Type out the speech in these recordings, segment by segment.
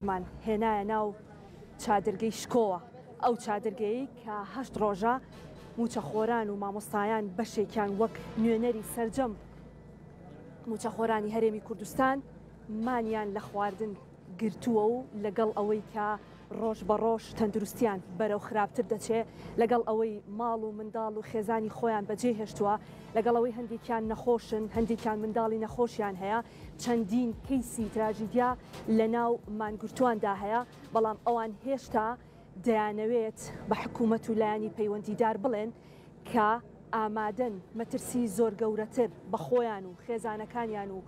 من هێنایە ناو چادرگەی شکۆوە ئەو چادرگەی کە هەشت ڕۆژە موچەخۆران و مامۆستایان بەشێکیان وەک نوێنەری سەرجەم موچەخۆرانی هەرێمی کوردستان مانیان لە خواردن گرتووە و لەگەڵ ئەوەی کە ڕۆژ بە ڕۆژ تەندروستیان بەرەو خراپتر دەچێت لەگەڵ ئەوەی ماڵ و منداڵ و خێزانی خۆیان بەجێ هێشتووە لەگەڵ ئەوەی هەندێکیان نەخۆشن هەندێکیان منداڵی نەخۆشیان هەیە چەندین کەیسی تراژیدیا لە ناو مانگرتواندا هەیە بەڵام ئەوان هێشتا دەیانەوێت بە حکوومەت و لایەنی پەیوەندیدار بڵێن کە ئامادەن مەترسی زۆر گەورەتر بە خۆیان و خێزانەکانیان و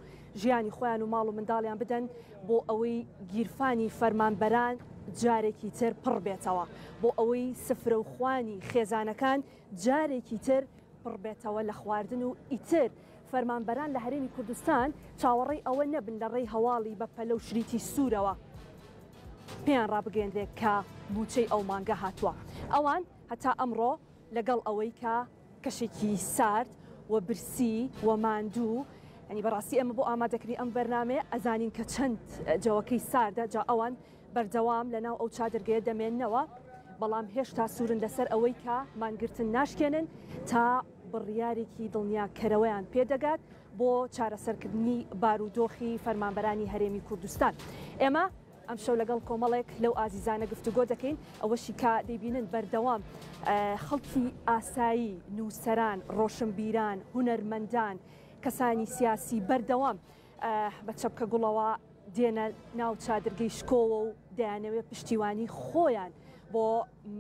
ژیانی خۆیان و ماڵ و منداڵیان بدەن بۆ ئەوەی گیرفانی فەرمانبەران جارێکی تر پڕ بێتەوە بۆ ئەوەی سفرە و خوانی خێزانەکان جارێکی تر پڕ بێتەوە لە خواردن و ئیتر فەرمانبەران لە هەرێمی کوردستان چاوەڕێی ئەوە نەبن لە ڕێی هەواڵی بە پەلە و شریتی سوورەوە پێیان ڕابگەێنرێت کە بوچەی ئەو مانگە هاتووە ئەوان هەتا ئەمڕۆ لەگەڵ ئەوەی کە کەشێکی سارد و برسی و ماندوو ینی بەڕاستی ئەمە بۆ ئامادەکردنی ئەم بەرنامێ ئەزانین کە چەند جەوەکەی ساردە جا ئەوان بەردەوام لەناو ئەو چادرگەیە دەمێننەوە بەڵام هێشتا سوورن لەسەر ئەوەی کە مانگرتن ناشکێنن تا بڕیارێکی دڵنیاکەرەوەیان پێدەگات بۆ چارەسەرکردنی بارودۆخی فەرمانبەرانی هەرێمی کوردستان ئێمە ئەم شەو لەگەڵ کۆمەڵێک لەو ئازیزانە گفتوگۆ دەکەین ئەوەشی کە دەیبینن بەردەوام خەڵکی ئاسایی نووسەران ڕۆشنبیران هونەرمەندان کەسانی سیاسی بەردەوام بە چەپکە گوڵەوە دێنە ناو چادرگەی شکۆوە و دەیانەوێت پشتیوانی خۆیان بۆ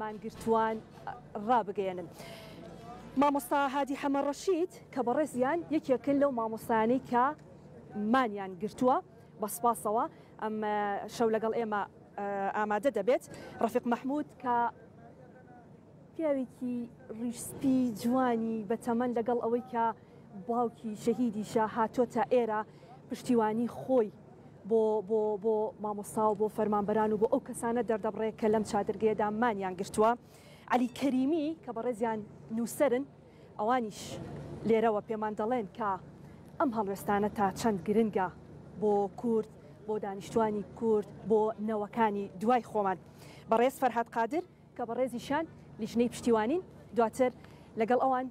مانگرتووان ڕابگەێنن. مامۆستا هادی حەمەڕەشید کە بەڕێزیان یەکێکن لەو مامۆستایانەی کە مانیان گرتووە بە سپاسەوە ئەم شەو لەگەڵ ئێمە ئامادە دەبێت ڕەفیق مەحموود کە پیاوێکی ڕیشسپی جوانی بە تەمەن لەگەڵ ئەوەی کە باوکی شەهیدیشە هاتۆتە ئێرە پشتیوانی خۆی بۆ مامۆستا و بۆ فەرمانبەران و بۆ ئەو کەسانە دەردەبڕێت کە لەم چادرگەیەدا مانیان گرتووە عەلی کەریمی کە بەڕێزیان نووسەرن ئەوانیش لێرەوە پێمان دەڵێن کە ئەم هەڵوێستانە تا چەند گرنگە بۆ کورد بۆ دانیشتوانی کورد بۆ نەوەکانی دوای خۆمان بەڕێز فەرهاد قادر کە بەڕێزیشان لیژنەی پشتیوانین دواتر لەگەڵ ئەوان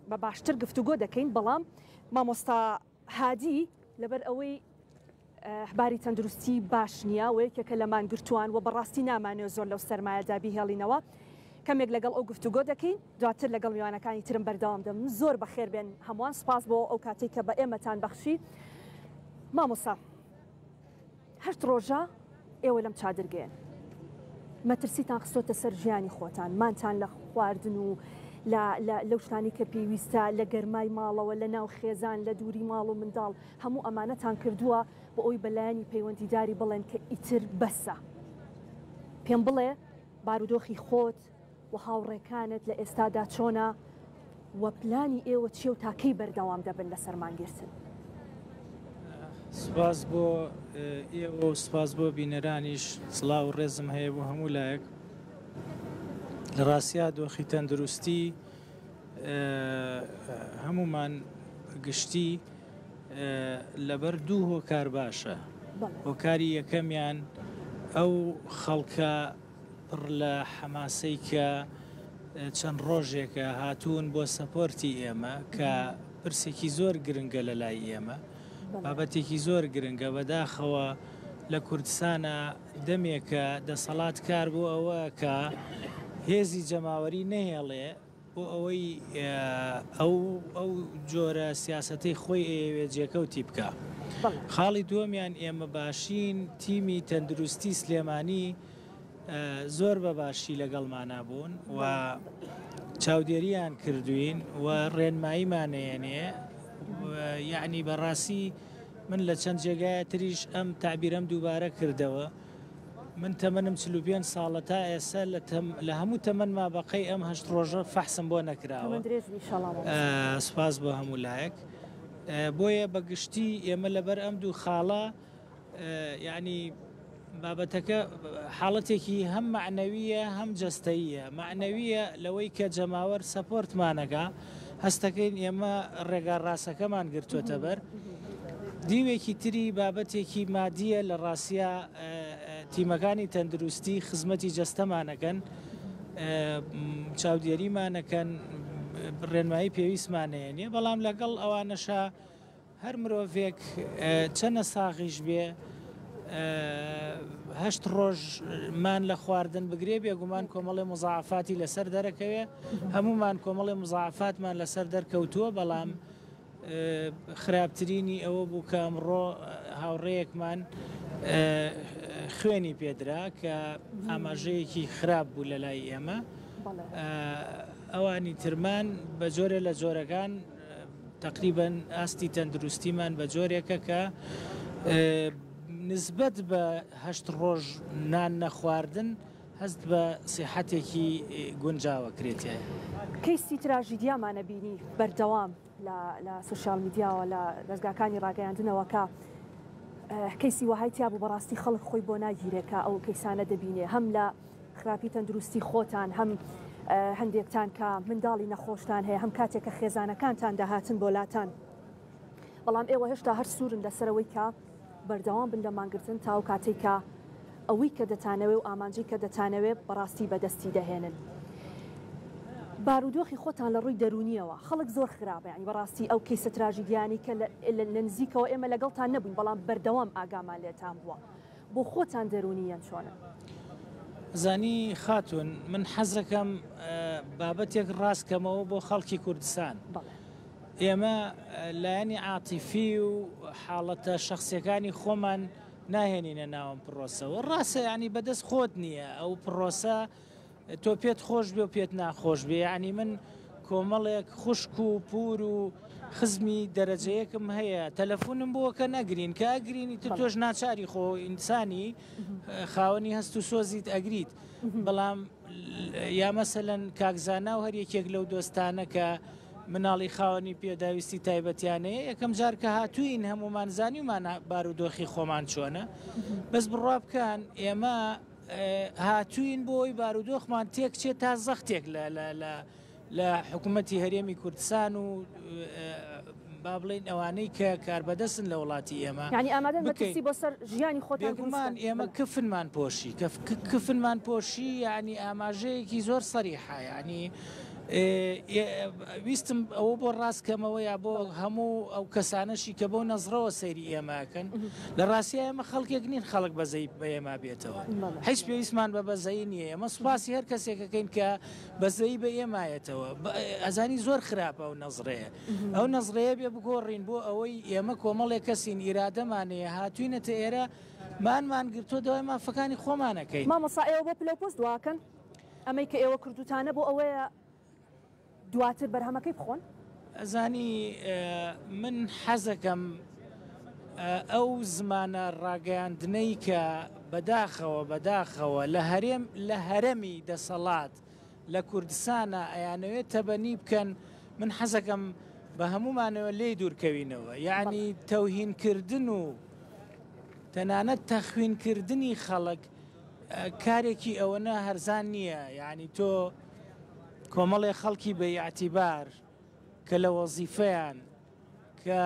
بە باشتر گفتوگۆ دەکەین بەڵام مامۆستا هادی لەبەر ئەوەی باری تەندروستی باش نییە و یەکێکە لە مانگرتووان و بەڕاستی نامانێت زۆر لەو سەرمایەدا بیهێڵینەوە کەمێک لەگەڵ ئەو گفتوگۆ دەکەین دواتر لەگەڵ میوانەکانی ترم بەردەوام دەم زۆر بەخێر بێن هەمووان سپاس بۆ ئەو کاتێک کە بە ئێمەتان بەخشی مامۆستا هەشت ڕۆژە ئێوە لەم چادرگەیەن مەترسیتان خستۆتە سەر ژیانی خۆتان مانتان لە خواردن و لەو شتانی کە پێویستە لە گەرمای ماڵەوە لە ناو خێزان لە دووری ماڵ و منداڵ هەموو ئەمانەتان کردووە بۆ ئەوی بەلایەنی پەیوەندیداری بڵێن کە ئیتر بەسە پێم بڵێ بارودۆخی خۆت و هاوڕێکانت لە ئێستادا چۆنە و پلانی ئێوە چیە و تاکەی بەردەوام دەبن لە سەرمانگرتن سپاس بۆ ئێوە و سپاس بۆ بینەرانیش سڵاو و ڕێزم هەیە بۆ هەموو لایەک لە ڕاستیا دۆخی تەندروستی هەمومان گشتی لەبەر دوو هۆکار باشە هۆکاری یەکەمیان ئەو خەڵکە پڕ لە حەماسەی کە چەند ڕۆژێکە هاتوون بۆ سەپۆرتی ئێمە کە پرسێکی زۆر گرنگە لە لای ئێمە بابەتێکی زۆر گرنگە بەداخەوە لە کوردستانە دەمێکە دەسەڵات کار بۆ ئەوە کە هێزی جەماوەری نەهێڵێ بۆ ئەوەی ئەو جۆرە سیاسەتەی خۆی ئەوێ جێکەوتی بکە خاڵی دووەمیان ئێمە باشین تیمی تەندروستی سلێمانی زۆر بە باشی لەگەڵمانە بوون و چاودێریان کردوین و ڕێنماییمانەیەنێ یعنی بەڕاستی من لە چەند جێگایە تریش ئەم تعبیرەم دووبارە کردەوە من تەمەنم 45 ساڵە تا ئێستا لە هەموو تەمەنما بەقەی ئەم هەشت ڕۆژە فەحسم بۆ نەکراوە سپاس بۆ هەموو لایەک بۆیە بەگشتی ئێمە لەبەر ئەم دوو خاڵە یعنی بابەتەکە حاڵەتێکی هەم معنەویە هەم جەستەییە معنەویە لەوەی کە جەماوەر سەپۆرتمانەکە هەستەکەین ئێمە ڕێگا ڕاستەکەمان گرتوۆتە بەر دیوێکی تری بابەتێکی مادیە لە ڕاستیا تیمەکانی تەندروستی خزمەتی جەستەمانەکەن چاودێریمانەکەن ڕێنمایی پێویستمانەیە بەڵام لەگەڵ ئەوانەشا هەر مرۆڤێک چەنە ساغیش بێ 8 ڕۆژمان لە خواردن بگرێ بێگومان کۆمەڵی مزاعفاتی لەسەر دەرەکەوێ هەمومان کۆمەڵی مزاعفاتمان لەسەر دەرکەوتووە بەڵام خراپترینی ئەوە بوو کە ئەمڕۆ هاوڕێیەکمان خوێنی پێدرا کە ئاماژەیەکی خراپ بوو لە لای ئێمە ئەوانی ترمان بە جۆرە لە جۆرەکان تقریبا ئاستی تەندروستیمان بە جۆرێکە کە نسبەت بە 8 ڕۆژ نان نەخواردن هەست بە سیحەتێکی گونجاوە کرێتە. کەیسی تراژیدیامانە بینی بەردەوام لە سوشال میدیاوە لە دەستگاکانی ڕاگەیاندنەوە کە کەیسی وەهای تیا بوو بەڕاستی خەڵک خۆی بۆ ناگیرێکە ئەو کەیسانە دەبینێ هەم لە خراپی تەندروستی خۆتان هەم هەندێکتان کە منداڵی نەخۆشتان هەیە هەم کاتێک کە خێزانەکانتان داهاتن بۆ لاتان بەڵام ئێوە هێشتا هەر سوورن لەسەرەوەی کە بەردەوام بن لە مانگرتن تا و کاتێک کە ئەوەی کە دەتانەوێ و ئامانجی کە دەتانەوێت بەڕاستی بەدەستی دەهێنن. بارودۆخی خۆتان لە ڕووی دەرونیەوە خەڵک زۆر خراپە ینی بەڕاستی ئەو کەیسە تراژیدیانی کە لە نزیکەوە ئێمە لەگەڵتان نەبووین بەڵام بەردەوام ئاگامان لێتان بووە بۆ خۆتان دەرونیەن چۆنە؟ زانی خاتون من حەزەکەم بابەتێک ڕاستکەمەوە بۆ خەڵکی کوردستان. ئێمە لایەنی عاتیفی و حاڵەتە شخصیەکانی خۆمان ناهێنینە ناوم پرۆسەوە ڕاستە ینی بەدەست خۆت نییە ئەو پرۆسە تۆ پێت خۆش بێ و پێت ناخۆش بێ ینی من کۆمەڵێک خوشک و پور و خزمی دەرەجەیەکم هەیە تەلەفۆنم بۆ کە نەگرین کە ئەگرینی تۆش ناچاری خۆ ئینسانی خاوەنی هەست و سۆزیت ئەگریت بەڵام یا مەسەلەن کاکزانا و هەر یەکێک لەو دۆستانە کە مناڵی خاوەنی پێداویستی تایبەتیانەیە یەکەم جار کە هاتووین هەمومان زانیومان بارودۆخی خۆمان چۆنە بەس بڕوا بکەن ئێمە هاتووین بۆی بارودۆخمان تێکچێت تا زەختێک لە حکوومەتی هەرێمی کوردستان و با بڵین ئەوانەی کە کاربەدەستن لە وڵاتی ئێمە ینی ئامادەن بەکەسی بۆ سەر ژیانی خۆتان ئێمە کفنمان پۆشی کفنمان پۆشی ینی ئاماژەیەکی زۆر سەریحە ینی ویستم ئەوە بۆ ڕاستکەمەوە یا بۆ هەموو ئەو کەسانەشی کە بۆ نەزڕەوە سەیری ئێماکەن لە ڕاستی ئێمە خەڵکێک نین خەڵک بەزەی بە ئێمە بێتەوە هیچ پێویستمان بە بەزەی نییە ئێمە سوپاسی هەر کەسێکەکەین کە بەزەی بە ئێمایەتەوە ئەزانی زۆر خراپە ئەو نەزڕەیە ئەو نەزڕەیە بێ بگۆڕین بۆ ئەوەی ئێمە کۆمەڵێک کەسین ئیرادەمانەیە هاتوینەتە ئێرە مانمان گرتۆ دەوای مافەکانی خۆمانەکەین مامۆستا ئێوە بۆ پلەپۆست دواکەن ئەمەی کە ئێوە کردوتانە بۆ ئەوەیە دواتر بەرهەمەکەی بخۆن؟ ئەزانی من حەزەکەم ئەو زمانە ڕاگەیاندنەی کە بەداخەوە لە هەرەمی دەسەڵات لە کوردستانە ئەیانەوێت تەبەنی بکەن من حەزەکەم بە هەمومانەوە لێی دوورکەوینەوە یعنی تەوهینکردن و تەنانەت تەخوینکردنی خەڵک کارێکی ئەوەنە هەرزان نییە یعنی تۆ کۆمەڵێ خەڵکی بە یاعتیبار کە لە وەزیفەیان کە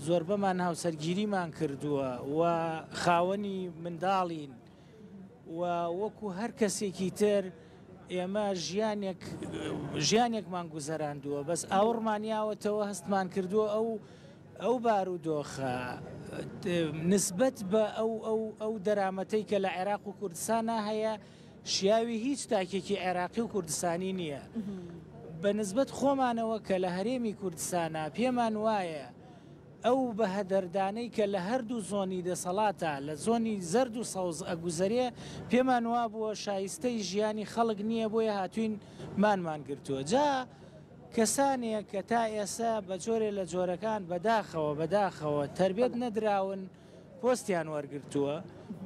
زۆربەمان هاوسەرگیریمان کردووە و خاوەنی منداڵین و وەکو هەر کەسێکی تر ئێمە ژیانێکمان گوزەراندووە بەس ئاوڕمانیاوەتەوە هەستمان کردووە ئەو بارودۆخە نسبەت بە ئەو دەرامەتەی کە لە عێراق و کوردستانە هەیە شیاوی هیچ تاکێکی عێراقی و کوردستانی نییە بە نسبەت خۆمانەوە کە لە هەرێمی کوردستانە پێمان وایە ئەو بە هەدەردانەی کە لە هەردوو زۆنی دەسەڵاتە لە زۆنی زەرد و سەوز ئەگوزەرێ پێمان وا بووە شایستەی ژیانی خەڵک نییە بۆیە هاتوین مانمان گرتووە جا کەسانێک کە تا ئێستا بە جۆرێ لە جۆرەکان بەداخەوە تربێت نەدراون پۆستیان وەرگرتووە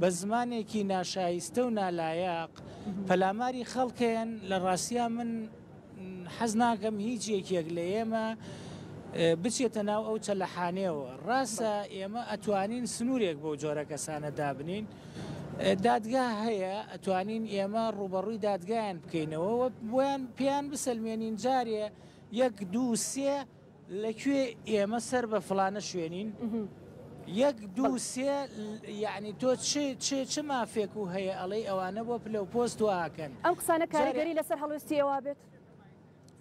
بە زمانێکی ناشایستە و نالایەق پەلاماری خەڵکێن لە ڕاستیە من حەز ناکەم هیچ یەکێک لە ئێمە بچێتە ناو ئەو چەلەحانێەوە ڕاستە ئێمە ئەتوانین سنوورێک بۆ جۆرە کەسانە دابنین دادگا هەیە ئەتوانین ئێمە ڕوبەڕووی دادگایان بکەینەوە بۆیان پێیان بسەلمێنین جارێ 1 2 3 لەکوێ ئێمە سەر بە فڵانە شوێنین یەک دوو سێ یعنی تۆ چ مافێک و هەیە ئەڵەی ئەوانە بۆ پلە و پۆست واکەن ئەم قسانە کاریگەری لەسەر هەڵوێستی ئێوە بێت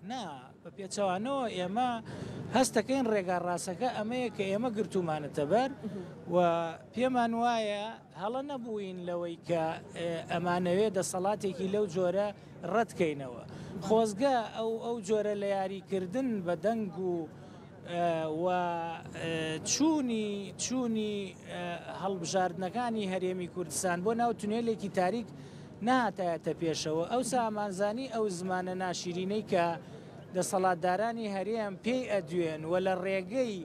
نا بە پێچەوانەوە ئێمە هەستەکەین ڕێگا ڕاستەکە ئەمەیە کە ئێمە گرتومانەتە بەر و پێمان وایە هەڵە نەبووین لەوەی کە ئەمانەوێ دەسەڵاتێکی لەو جۆرە ڕەتکەینەوە خۆزگە ئەو جۆرە لە یاریکردن بە دەنگ و چوونی هەڵبژاردنەکانی هەرێمی کوردستان بۆ ناو تونێلێکی تاریک نهاتایەتە پێشەوە ئەو سامانزانی ئەو زمانە ناشرینەی کە دەسەڵاتدارانی هەرێم پێی ئەدوێن و لە ڕێگەی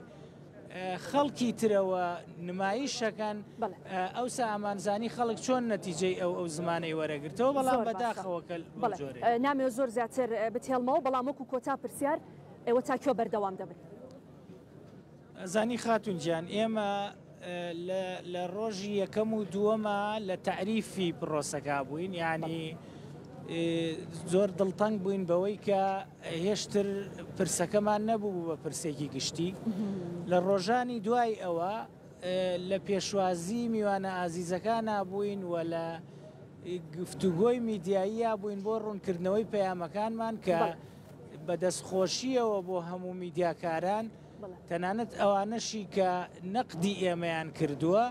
خەڵکی ترەوە نمایشەکەن ئەو سامانزانی خەڵک چۆن نەتیجەی ئەو زمانەی وەرەگرتەوە بەڵام بەداخەوەکە نامێ زۆر زیاتر بتێڵمەوە بەڵام وەکو کۆتا پرسیار ئێوە تاکیۆ بەردەوام دەبن زانی خاتونجیان ئێمە لە ڕۆژی یەکەم و دووەمە لە تعریفی پرۆسەکە بووین یعنی زۆر دڵتەنگ بووین بەوەی کە هێشتر پرسەکەمان نەبوو بە پرسێکی گشتی لە ڕۆژانی دوای ئەوە لە پێشوازی میوانە ئازیزەکان نبووین و لە گفتوگۆی میدیاییە بووین بۆ ڕوونکردنەوەی پەیامەکانمان کە بەدەستخۆشیەوە بۆ هەموو میدیاکاران تەنانەت ئەوانەشی کە نەقدی ئێمەیان کردووە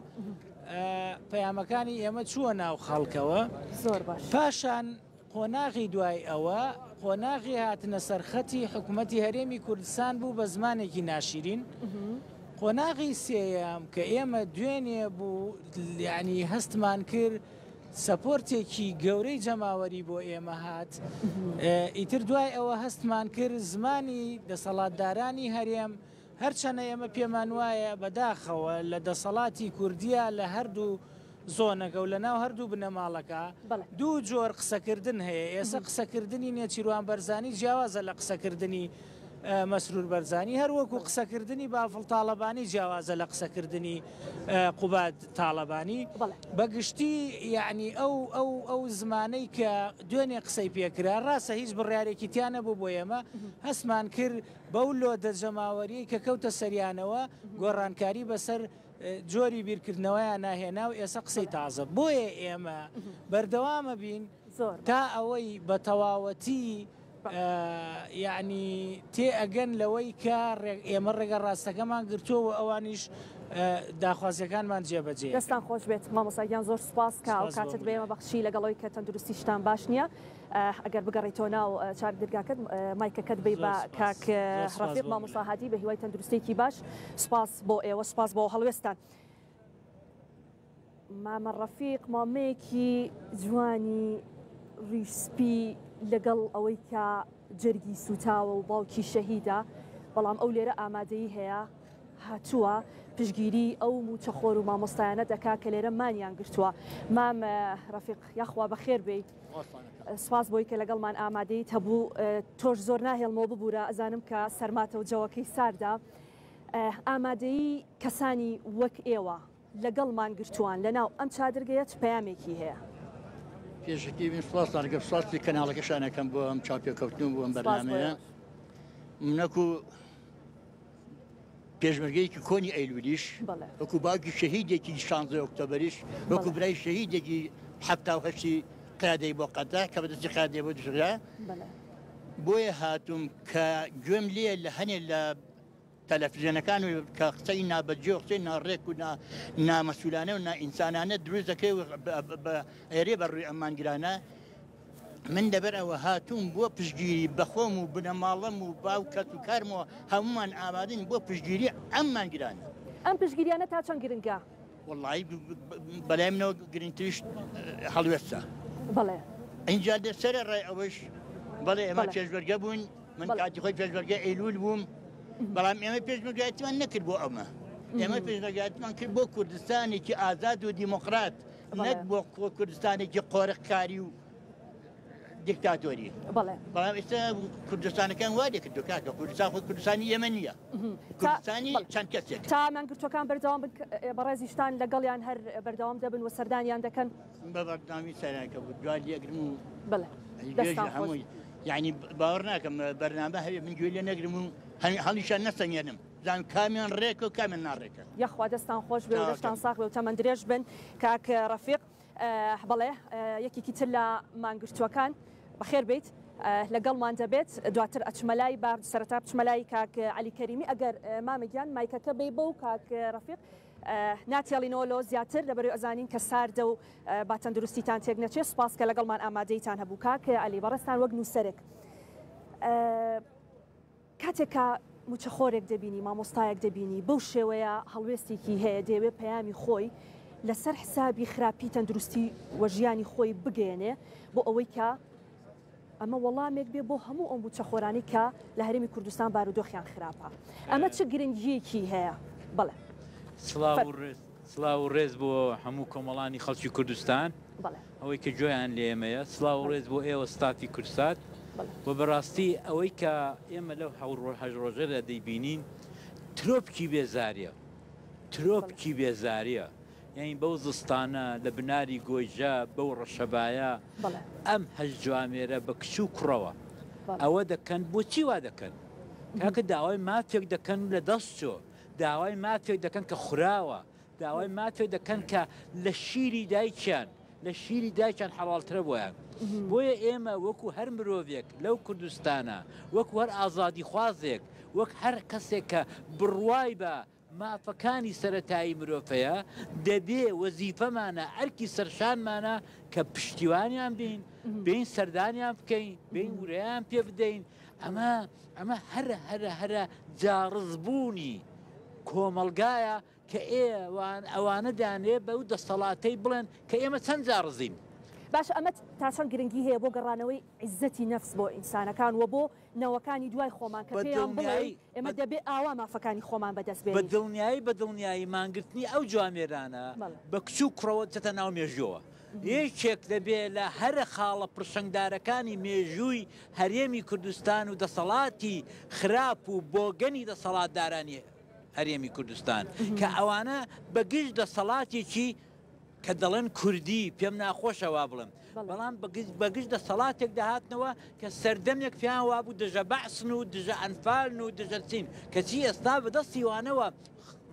پەیامەکانی ئێمە چووە ناو خەڵکەوە زۆر باش پاشان قۆناغی دوای ئەوە قۆناغی هاتنە سەرخەتی حکوومەتی هەرێمی کوردستان بوو بە زمانێکی ناشرین قۆناغی سێیەم کە ئێمە دوێنێ بوو یعنی هەستمان کرد سەپۆرتێکی گەورەی جەماوەری بۆ ئێمە هات ئیتر دوای ئەوە هەستمان کرد زمانی دەسەڵاتدارانی هەرێم هەرچەنە ئێمە پێمان وایە بەداخەوە لە دەسەڵاتی کوردیە لە هەردوو زۆنەکە و لە ناو هەردوو بنەماڵەکە دوو جۆر قسەکردن هەیە ئێستا قسەکردنی نێچیروان بەرزانی جیاوازە لە قسەکردنی مەسرور بەرزانی هەروەکو قسەکردنی بافڵ تاڵەبانی جیاوازە لە قسەکردنی قوباد تاڵەبانی بەگشتی یعنی ئەو زمانەی کە دوێنێ قسەی پێکرا ڕاستە هیچ بڕیارێکی تیانە بوو بۆ ئێمە هەستمان کرد بەو لۆ دەرجەماوەری کە کەوتە سەریانەوە گۆڕانکاری بەسەر جۆری بیرکردنەوەیان ناهێنا و ئێستا قسەی تازە بۆیە ئێمە بەردەوامە بین تا ئەوەی بە تەواوەتی یعنی تێ ئەگەن لەوەی کە ئێمە ڕێگە ڕاستەکەمان گرتووە ئەوانیش داخوازیەکانمان جێبەجێ دەستان خۆش بێت مامۆستاگیان زۆر سوپاس کە ئەو کاتت بێمە بەخشی لەگەڵەوەی کە تەندروستیشتان باش نییە ئەگەر بگەڕێتەوە ناو چاردرگاکەت مایکەکەت بێ بە کاک ڕەفیق مامۆستا هادی بە هیوای تەندروستێکی باش سوپاس بۆ ئێوە سوپاس بۆ هەڵوێستان مامە ڕەفیق مامەیەکی جوانی ڕیسپی لەگەڵ ئەوەی کە جەرگی سوتاوە و باوکی شەهیدە بەڵام ئەو لێرە ئامادەیی هەیە هاتووە پشگیری ئەو موچەخۆر و مامۆستایانە دەکا کە لێرە مانیان گرتووە مام ڕەفیق یاخوا بەخێر بێ سپاس بۆی کە لەگەڵمان ئامادەیت هەبوو تۆش زۆر ناهێڵمەوە ببوورە ئەزانم کە سەرماتە و جەوەکەی ساردا ئامادەیی کەسانی وەک ئێوە لەگەڵمان گرتووان لەناو ئەم چادرگەیە چ پەیامێکی هەیە پێشکی بین سپاسدارگە سپاسی کەناڵەکەشانەکەم بۆ ئەم چاپێکەوتن بۆ ئەم بەرنامەیە منەکو پێشمەرگەیەکی کۆنی ئەیلولیش وەکو باوکی شەهیدێکی 16 ئۆکتۆبەریش وەکو برای شەهیدێکی 78 قادەی بۆ قەتا کە بەدەستی قادێ بۆ دژرا بۆیە هاتووم کە گوێم لێ لە هەنێ لە تەلەڤیزیۆنەکان و کە قسەی نابەجێ و قسەی ناڕێک و نامەسوولانە و نائینسانانە دروست دەکەی بە ئێرێ بەڕووی ئەمانگرانە من لەبەر ئەوە هاتووم بۆ پشتگیری بەخۆم و بنەماڵەم و باوکەت و کارمەوە هەمومان ئامادەین بۆ پشتگیری ئەممانگرانە ئەم پشتگیریانە تا چەند گرنگە؟ وەڵڵی بەلای منەوە گرنگتریش هەڵوێستە بەڵێ ئینجا دەسەرە ڕێ ئەوەش بەڵێ ئێمە پێشبەرگە بوون من کاتی خۆی پێشبەرگە ئەیلول بووم بەڵام ئێمە پێشبەرگایەتمان نەکرد بۆ ئەمە ئێمە پێشبەرگایەتمان کرد بۆ کوردستانێکی ئازاد و دیموقرات نەک بۆ کوردستانێکی قۆرقکاری و دیکتاتۆری بەڵام ئێستا کوردستانەکان وا دەکردو کاکە کوردستان خۆی کوردستانی ئێمە نییە کوردستانی چەند کەسێک تا مانگرتوەکان بەردەوام بەڕێزیشتان لەگەڵیان هەر بەردەوام دەبن و سەردانیان دەکەن بە بەردەوامی سەرانکە بوو دوای لێگرم و دەستان خۆش یعنی باوەڕ ناکەم بەرنامە هەیە من گوێ لێ نەگرم و هەڵیشان نەسەنگێنم زان کامیان ڕێکە و کامیان ناڕێکە یاخوا دەستان خۆش بێ و دەستان ساغ بێ و تەمەند درێژ بن کاک ڕەفیق بەڵێ یەکێکی تر لە مانگرتووەکان بەخێر بێت لەگەڵمان دەبێت دواتر ئەچمەلای بار سەرەتا بچمەلای کاک عەلی کەریمی ئەگەر مامەگیان مایکەکە بێ بۆ و کاک ڕەفیق ناتێڵینەوە لۆ زیاتر لەبەرەوەی ئەزانین کە ساردە و با تەندروستیتان تێک نەچێت سوپاس کە لەگەڵمان ئامادەیتان هەبوو کاک عەلی بەڕێستان وەک نووسەرێک کاتێکە موچەخۆرێک دەبینی مامۆستایەک دەبینی بەو شێوەیە هەڵوێستێکی هەیە دەیەوێت پەیامی خۆی لەسەر حسابی خراپی تەندروستی وە ژیانی خۆی بگەێنێ بۆ ئەوەی کە ئەمە وەڵامێک بێ بۆ هەموو ئەم موچەخۆرانی کە لە هەرێمی کوردستان بارودۆخیان خراپە ئەمە چه گرنگیەکی هەیە بەڵێ سڵاو و ڕێز بۆ هەموو کۆمەڵانی خەڵکی کوردستان ئەوەی کە گوێیان لێ ئێمەیە سڵاو و ڕێز بۆ ئێوە ستافی کوردستان و بەڕاستی ئەوەی کە ئێمە لەو هەژ ڕۆژەدا دەیبینین ترۆپکی بێزاریە ترۆپکی بێزاریە یعنی بەو زستانە لە بناری گۆیجە بەو ڕەشەبایە ئەم هەژ جوامێرە بە کچ و کوڕەوە ئەوە دەکەن بۆچی وا دەکەن کاکە داوای مافێک دەکەن لە دەستچۆ داوای مافێک دەکەن کە خوراوە داوای مافێک دەکەن کە لە شیری دایکیان لە شیری دایکیان حەڵالترە بۆیان بۆیە ئێمە وەکو هەر مرۆڤێک لەو کوردستانە وەکو هەر ئازادی خوازێک وەک هەر کەسێک کە بڕوای بە مافەکانی سەرەتایی مرۆڤەیە دەبێ وەزیفەمانە ئەرکی سەرشانمانە کە پشتیوانیان بین بین سەردانیان بکەین بین وورەیان پێ بدەین ئەمە هەرە جاڕزبوونی کۆمەلگایە کە ئەوانە دانێ بەو دەسەڵاتەی بڵێن کە ئێمە چەند جاڕزین باش ئەمە تا چەند گرنگی هەیە بۆ گەڕانەوەی عیزەتی نەفس بۆ ئینسانەکان و بۆ نەوەکانی دوای خۆمان کە پێیان بڵێ ئێمە دەبێ ئاوا مافەکانی خۆمان بەدەست بێنین بە دڵنیایی مانگرتنی ئەو جوامێرانە بە کچ و کوڕەوە چەتە ناو مێژووە یەکێک دەبێ لە هەرە خاڵە پرشنگدارەکانی مێژووی هەرێمی کوردستان و دەسەڵاتی خراپ و بۆگەنی دەسەڵاتدارانی هەرێمی کوردستان کە ئەوانە بەگشت دەسەڵاتێکی کە دەڵێن کوردی پێم ناخۆشەوا بڵم بەڵام بەگشت دەسەڵاتێک داهاتنەوە کە سەردەمێک پیان وابوو دژە بەعسن و دژە ئەنفالن و دژە چین کەچی ئێستا بەدەستی وانەوە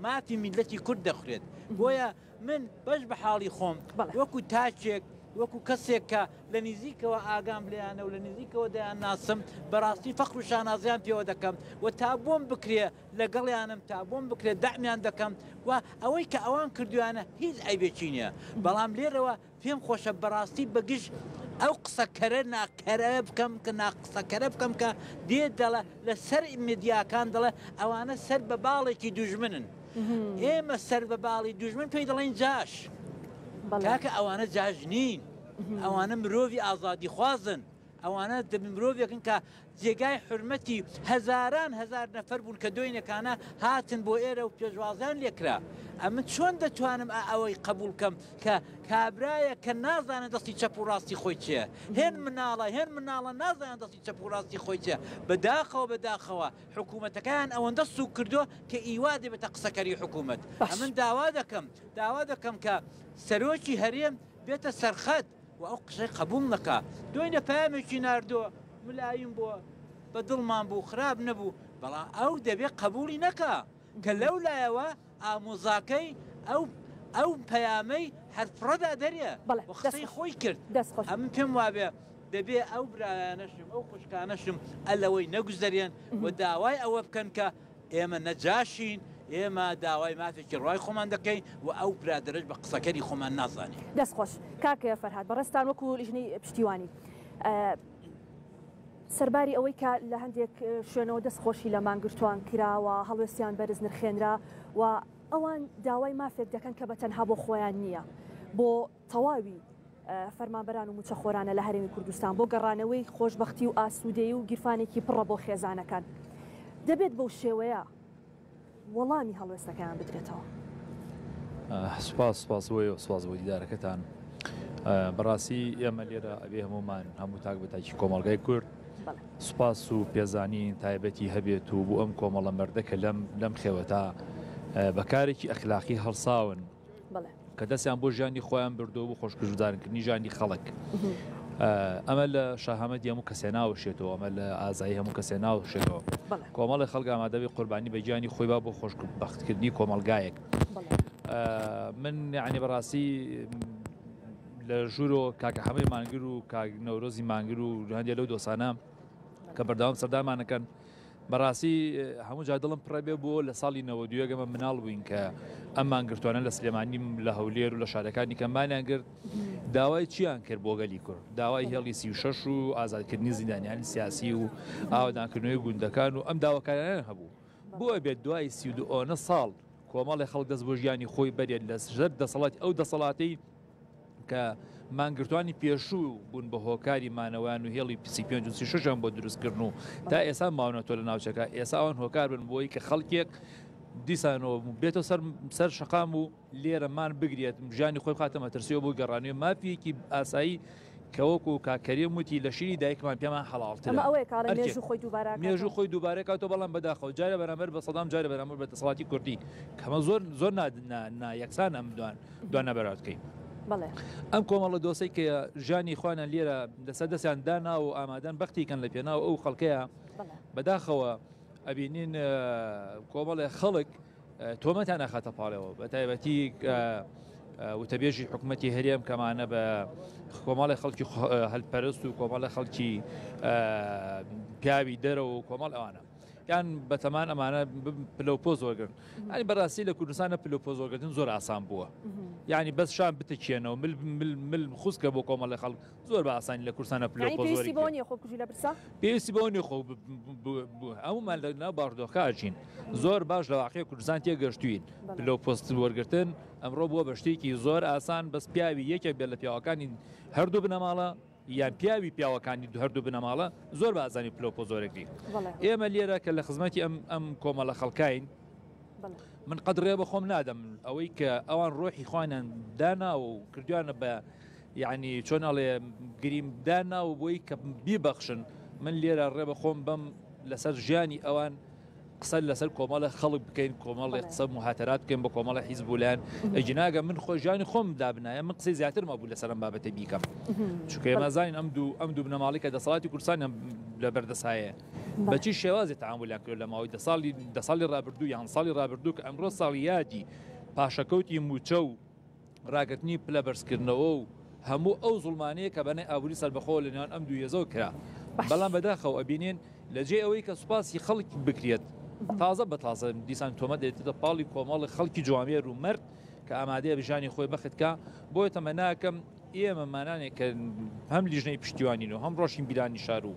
مافی میلەتی کورد دەخورێت بۆیە من بەش بە حاڵی خۆم وەکو تاچێک وەکو کەسێک کە لە نزیکەوە ئاگام لێیانە و لە نزیکەوە دەیان ناسم بەڕاستی فەخر و شانازیان پێوە دەکەم و تا بۆم بکرێ لەگەڵیانم تا بۆم بکرێ دەعمیان دەکەم و ئەوەی کە ئەوان کردویانە هیچ ئایبێکی نییە بەڵام لێرەوە پێم خۆشە بەڕاستی بەگشت ئەو قسەکەرە ناکەرە بکەم کە ناقسەکەرە بکەم کە دێ دەڵە لەسەر میدیاکان دەڵێ ئەوانە سەر بە باڵێکی دوژمنن ئێمە سەر بە باڵی دوژمن پێی دەڵێن جاش کاکە ئەوانە جاژ نین ئەوانە مرۆڤی ئازادی خوازن ئەوانە مرۆڤێکن کە جێگای حرمەتی هەزاران هەزار نەفەر بوون کە دوێنێکانە هاتن بۆ ئێرە و پێشوازیان لێکرا ئەمە چۆن دەتوانم ئەوەی قبول کەم کە کابرایە کە نازانە دەستی چەپ و ڕاستی خۆی چیە هێن مناڵە نازانە دەستی چەپ و ڕاستی خۆی چیە بەداخەوە حکوومەتەکان ئەوەندە سوک کردو کە ئیوا دەبێتە قسەکەری حکوومەت ئەمن داوا دەکەم کە سەرۆکی هەرێم بێتە سەرخەت و ئەو قسەی قبول نەکا دوێنێ پامێکی ناردووە ملایم بووە بە دڵمان بوو خراپ نەبوو بەڵام ئەو دەبێت قبولی نەکا کە لەو لایەوە ئامۆزاکەی ئەو پەیامەی هەرفڕەدا دەریە قسەی خۆی کرد ئەمن پێم وابێ دەبێ ئەو برایانەشم ئەو خوشکانەشم ئەلەوەی نەگوزەرێن و داوای ئەوە بکەن کە ئێمە نەجاشین ئێمە داوای مافێکی ڕای خۆمان دەکەین و ئەو برادرش بە قسەکەری خۆمان نازانین دەستخۆش کاکە فەرهاد بەڕێستان وەکو لیژنەی پشتیوانی سەرباری ئەوەی کە لە هەندێک شوێنەوە دەستخۆشی لە مانگرتوان کراوە هەڵوێستیان بەرز نرخێنرا و ئەوان داوای مافێک دەکەن کە بە تەنها بۆ خۆیان نییە بۆ تەواوی فەرمانبەران و موچەخۆرانە لە هەرێمی کوردستان بۆ گەڕانەوەی خۆشبەختی و ئاسوودەیی و گیرفانێکی پڕە بۆ خێزانەکان دەبێت بەو شێوەیە وەڵامی هەڵوێستەکەیان بدرێتەوە. سوپاس بۆ دیدارەکەتان بەڕاستی ئێمە لێرە ئەبێ هەمومان هەموو تاک بەتاکی کۆمەڵگای کورد سوپاس و پێزانین تایبەتی هەبێت و بۆ ئەم کۆمەڵە مەردەکە لەم خێوەتا بەکارێکی ئەخلاقی هەڵساون کە دەستیان بۆ ژیانی خۆیان بردەوە بۆ خۆشگوزاردنکردنی ژیانی خەڵک. ئەمە لە شاهەمەدی هەموو کەسێ ناوشێتەوە، ئەمە لە ئازایی هەموو کەسێ ناوشێتەوە. کۆمەڵی خەڵک ئامادەبێ قوربانی بە گیانی خۆی با بۆ خۆشبەختکردنی کۆمەلگایەک. من یعنی بەڕاستی لە ژوورۆ کاکە حەمەی مانگر و کاک نەورۆزی مانگر و هەندێک لەو دۆستانە کە بەردەوام سەردارمانەکەن بەڕاستی هەموو جا دڵم پڕە بێ بۆ لە ساڵی 92 گەمە مناڵ بووین کە ئەم مانگرتوانە لە سلێمانی لە هەولێر و لە شارەکانی کەمانیان کرد داوای چیان کرد بۆ گەلی کورد، داوای هێڵی 36 و ئازادکردنی زیندانیانی سیاسی و ئاوادانکردنەوەی گوندەکان و ئەم داواکاریان هەبوو. بۆ بێت دوای 32 ساڵ کۆمەڵی خەڵک دەست بۆ ژیانی خۆی بەرێت لە ژەر دەسەڵاتی ئەو دەسەڵاتی کە مانگرتوانی پێشوو بوون بە هۆکاری مانەوەیان و هێڵی 36 بۆ دروستکردن و تا ئێستا ماونەتۆ لە ناوچەکە ئێستا ئەوان هۆکار بن بۆی کە خەڵکێک دیسانەوە بێتەوە سەر شەقام و لێرەمان بگرێت ژیانی خۆی بخاتە مەترسیەوە بۆ گەڕانیوە مافیەکی ئاسایی کەوەکو کاکەریم وتی لە شیری دایکمان پێمان حەڵاڵترە. مێژوو خۆی دووبارە کاتەوە بەڵام بەداخەوە جارە بەرامبەر بە سەدام جارە بەرامبەر بە دەسەڵاتی کوردی کەمە زۆر نایەکسان ئەم دوان نەبەراتکەین. ئەم کۆمەڵە دۆسەی کە ژیانی خوانیان لێرە لەسەر دەستیان دانا و ئامادەن بەختیکەن لە پێناو ئەو خەڵکەیە بەداخەوە ئەبینین کۆمەڵێ خەڵک تۆمەتیان ناخاتە پاڵەوە بە تایبەتی وتەبێژی حکوومەتی هەرێم کەمانە بە کۆمەڵی خەڵکی هەلپەرست و کۆمەڵی خەڵکی پیاوی دەرە و کۆمەڵ ئەوانە یان بەتەمان ئەمانە پلەپۆز وەرگن. ئەنی بەڕاستی لە کوردستانە پلەپۆز وەرگتن زۆر ئاسان بووە، یعنی بەس شان بتەکێنەوە مل خوستکە بۆ کۆمەڵی خەڵک زۆر بە ئاسانی لە کوردستانە پلەپۆز وەرگن. پێویستی بەوە نیە خۆ هەمومان لە ناو باڕدۆخاژین زۆر باش لە واقعی کوردستان تێگەشتوین پلەپۆز وەرگتن ئەمڕۆ بووە بە شتێکی زۆر ئاسان بەس پیاوی یەکێک بێت لە پیاوەکانی هەردوو بنەماڵە یان پیاوی پیاوەکانی هەردوو بنەماڵە زۆر بە ئازانی پلۆپۆز وەرگری. ئێمە لێرە کە لە خزمەتی ئەم کۆمەڵە خەڵکاین من قەدڕێ بە خۆم نادەم ئەوەی کە ئەوان ڕۆحی خوانیان دانا و کردوانە بە یعنی چۆناڵێ گریمدانا و بۆی کە بیبەخشن من لێرە ڕێ بە خۆم بەم لەسەر ژیانی ئەوان قسە لەسەر کۆمەڵە خەڵک بکەین کۆمەڵی قسە مهاتەرات بکەین بە کۆمەڵە حیزبولایان ئەجناگە من خۆژانی خۆم دابنایە من قسەی زیاتر مەبوو لەسەر ئەم بابەتە بیکەم چونکە ئێمە زانین ئەم دوو بنەماڵی کە دەسەڵاتی کوردستان لە بەردەسایە بەچی شێوازی تەعاملیان کرد لە ماوەی دە ساڵی ڕابردوو یان ساڵی ڕابردوو کە ئەمڕۆ ساڵی یادی پاشەکەوتی موچە و ڕاگرتنی پلە بەرزکردنەوە و هەموو ئەو زوڵمانەیە کە بەنێ ئابووری سەربەخۆ لە نێوان ئەم دوو هێزەوە کرا بەڵام بەداخەوە ئەبینێن لەجێ ئەوەی کە سوپاسی خەڵک بکرێت تازە بە تازە دیسان تۆمە دێتێتە پاڵی کۆمەڵی خەڵکی جوامێر و مرد کە ئامادەیە بژانی خۆی بەختکە بۆیە تەمە ناکەم ئێمە مانانێک کە هەم لیژنەی پشتیوانین و هەم ڕۆژین بیرانی شار و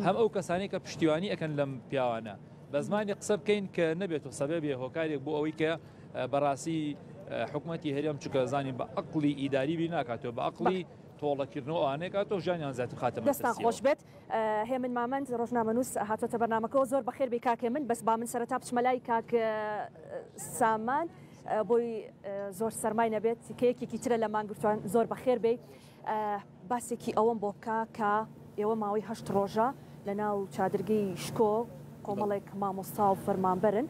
هەم ئەو کەسانێک کە پشتیوانی ئەەکەن لەم پیاوانە بە زمانی قسە بکەین کە نەبێت و سەبەبێ هۆکارێک بۆ ئەوەی کە بەڕاستی حکوومەتی هەرێم چکە زانین بە عقلی ئیداری بی ناکاتەوە بە عقلی تۆڵەکردنەوە ئانێکاتەوە ژیانیان زیاتر خاتە دەستان خۆش بێت. هێمن مامەند ڕۆژنامەنووس هاتۆتە بەرنامەکەەوە زۆر بەخێر بێ کاکێ من بەس با من سەرەتا بچمەلای کاک سامان بۆی زۆر سەرمای نەبێت کەیەکێکی ترە لە مانگرتوان زۆر بەخێر بێ باسێکی ئەوەم بۆ بکە کە ئێوە ماوەی 8 ڕۆژە لە ناو چادرگەی شکۆ کۆمەڵێک مامۆستا و فەرمانبەرن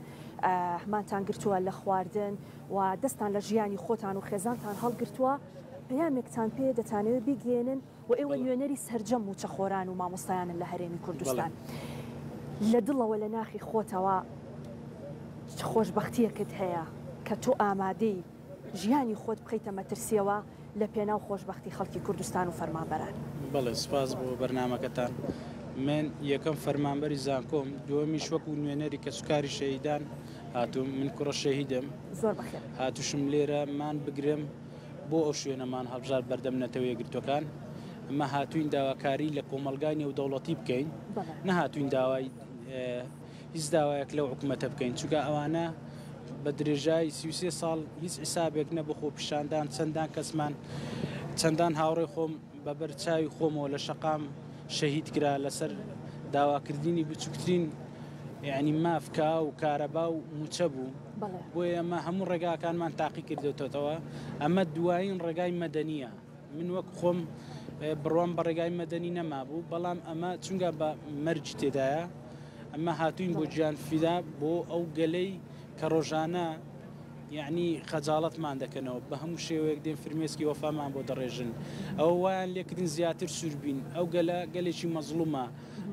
هەمانتان گرتووە لە خواردن و دەستان لە ژیانی خۆتان و خێزانتان هەڵگرتووە پەیامێکتان پێ دەتانەوێت بیگێنن و ئێوە نوێنەری سەرجەم و چەخۆران و مامۆستایانن لە هەرێمی کوردستان لە دڵەوە لە ناخی خۆتەوە خۆشبەختیەکت هەیە کە تۆ ئامادەی ژیانی خۆت بخەیتە مەترسیەوە لە پێناو خۆشبەختی خەڵکی کوردستان و فەرمانبەران. بەڵێ سپاس بۆ بەرنامەکەتان. من یەکەم فەرمانبەری زانکۆم دووەمیش وەکو نوێنەری کە سوکاری شەهیدان هاتووم من کوڕە شەهیدم زۆر بەخێر هاتوشم لێرە مان بگرم بۆ ئەو شوێنەمان هەڵبژار بەردەم نەتەوەیە گرتوەکان ئەمە هاتوین داواکاری لە کۆمەلگای نێودەوڵەتی بکەین نەهاتوین داوای هیچ داوایەک لەو حکوومەتە بکەین چونکە ئەوانە بە درێژای 33 ساڵ هیچ حسابێک نەبوو خۆ پیشاندان چەندان کەسمان چەندان هاوڕێ خۆم بەبەر چاوی خۆمەوە لە شەقام شەهید کرا لەسەر داواکردنی بچووکترین یعنی مافکا و کارەبا و موچە بوو بۆیە ئەمە هەموو ڕێگاکانمان تاقی کردێتەوە ئەمە دوایین ڕێگای مەدەنیە من وەک خۆم بڕوام بە ڕێگای مەدەنی نەمابوو بەڵام ئەمە چونگە بە مەرج تێدایە ئەمە هاتوین بۆ گیان فیدا بۆ ئەو گەلەی کە ڕۆژانە یعنی خەجاڵەتمان دەکەنەوە بە هەموو شێوەیەک دێن فرمێسکی وەفامان بۆ دەڕێژن ئەو وایان لێکردن زیاتر سووربین ئەو گەلێکی مەزڵومە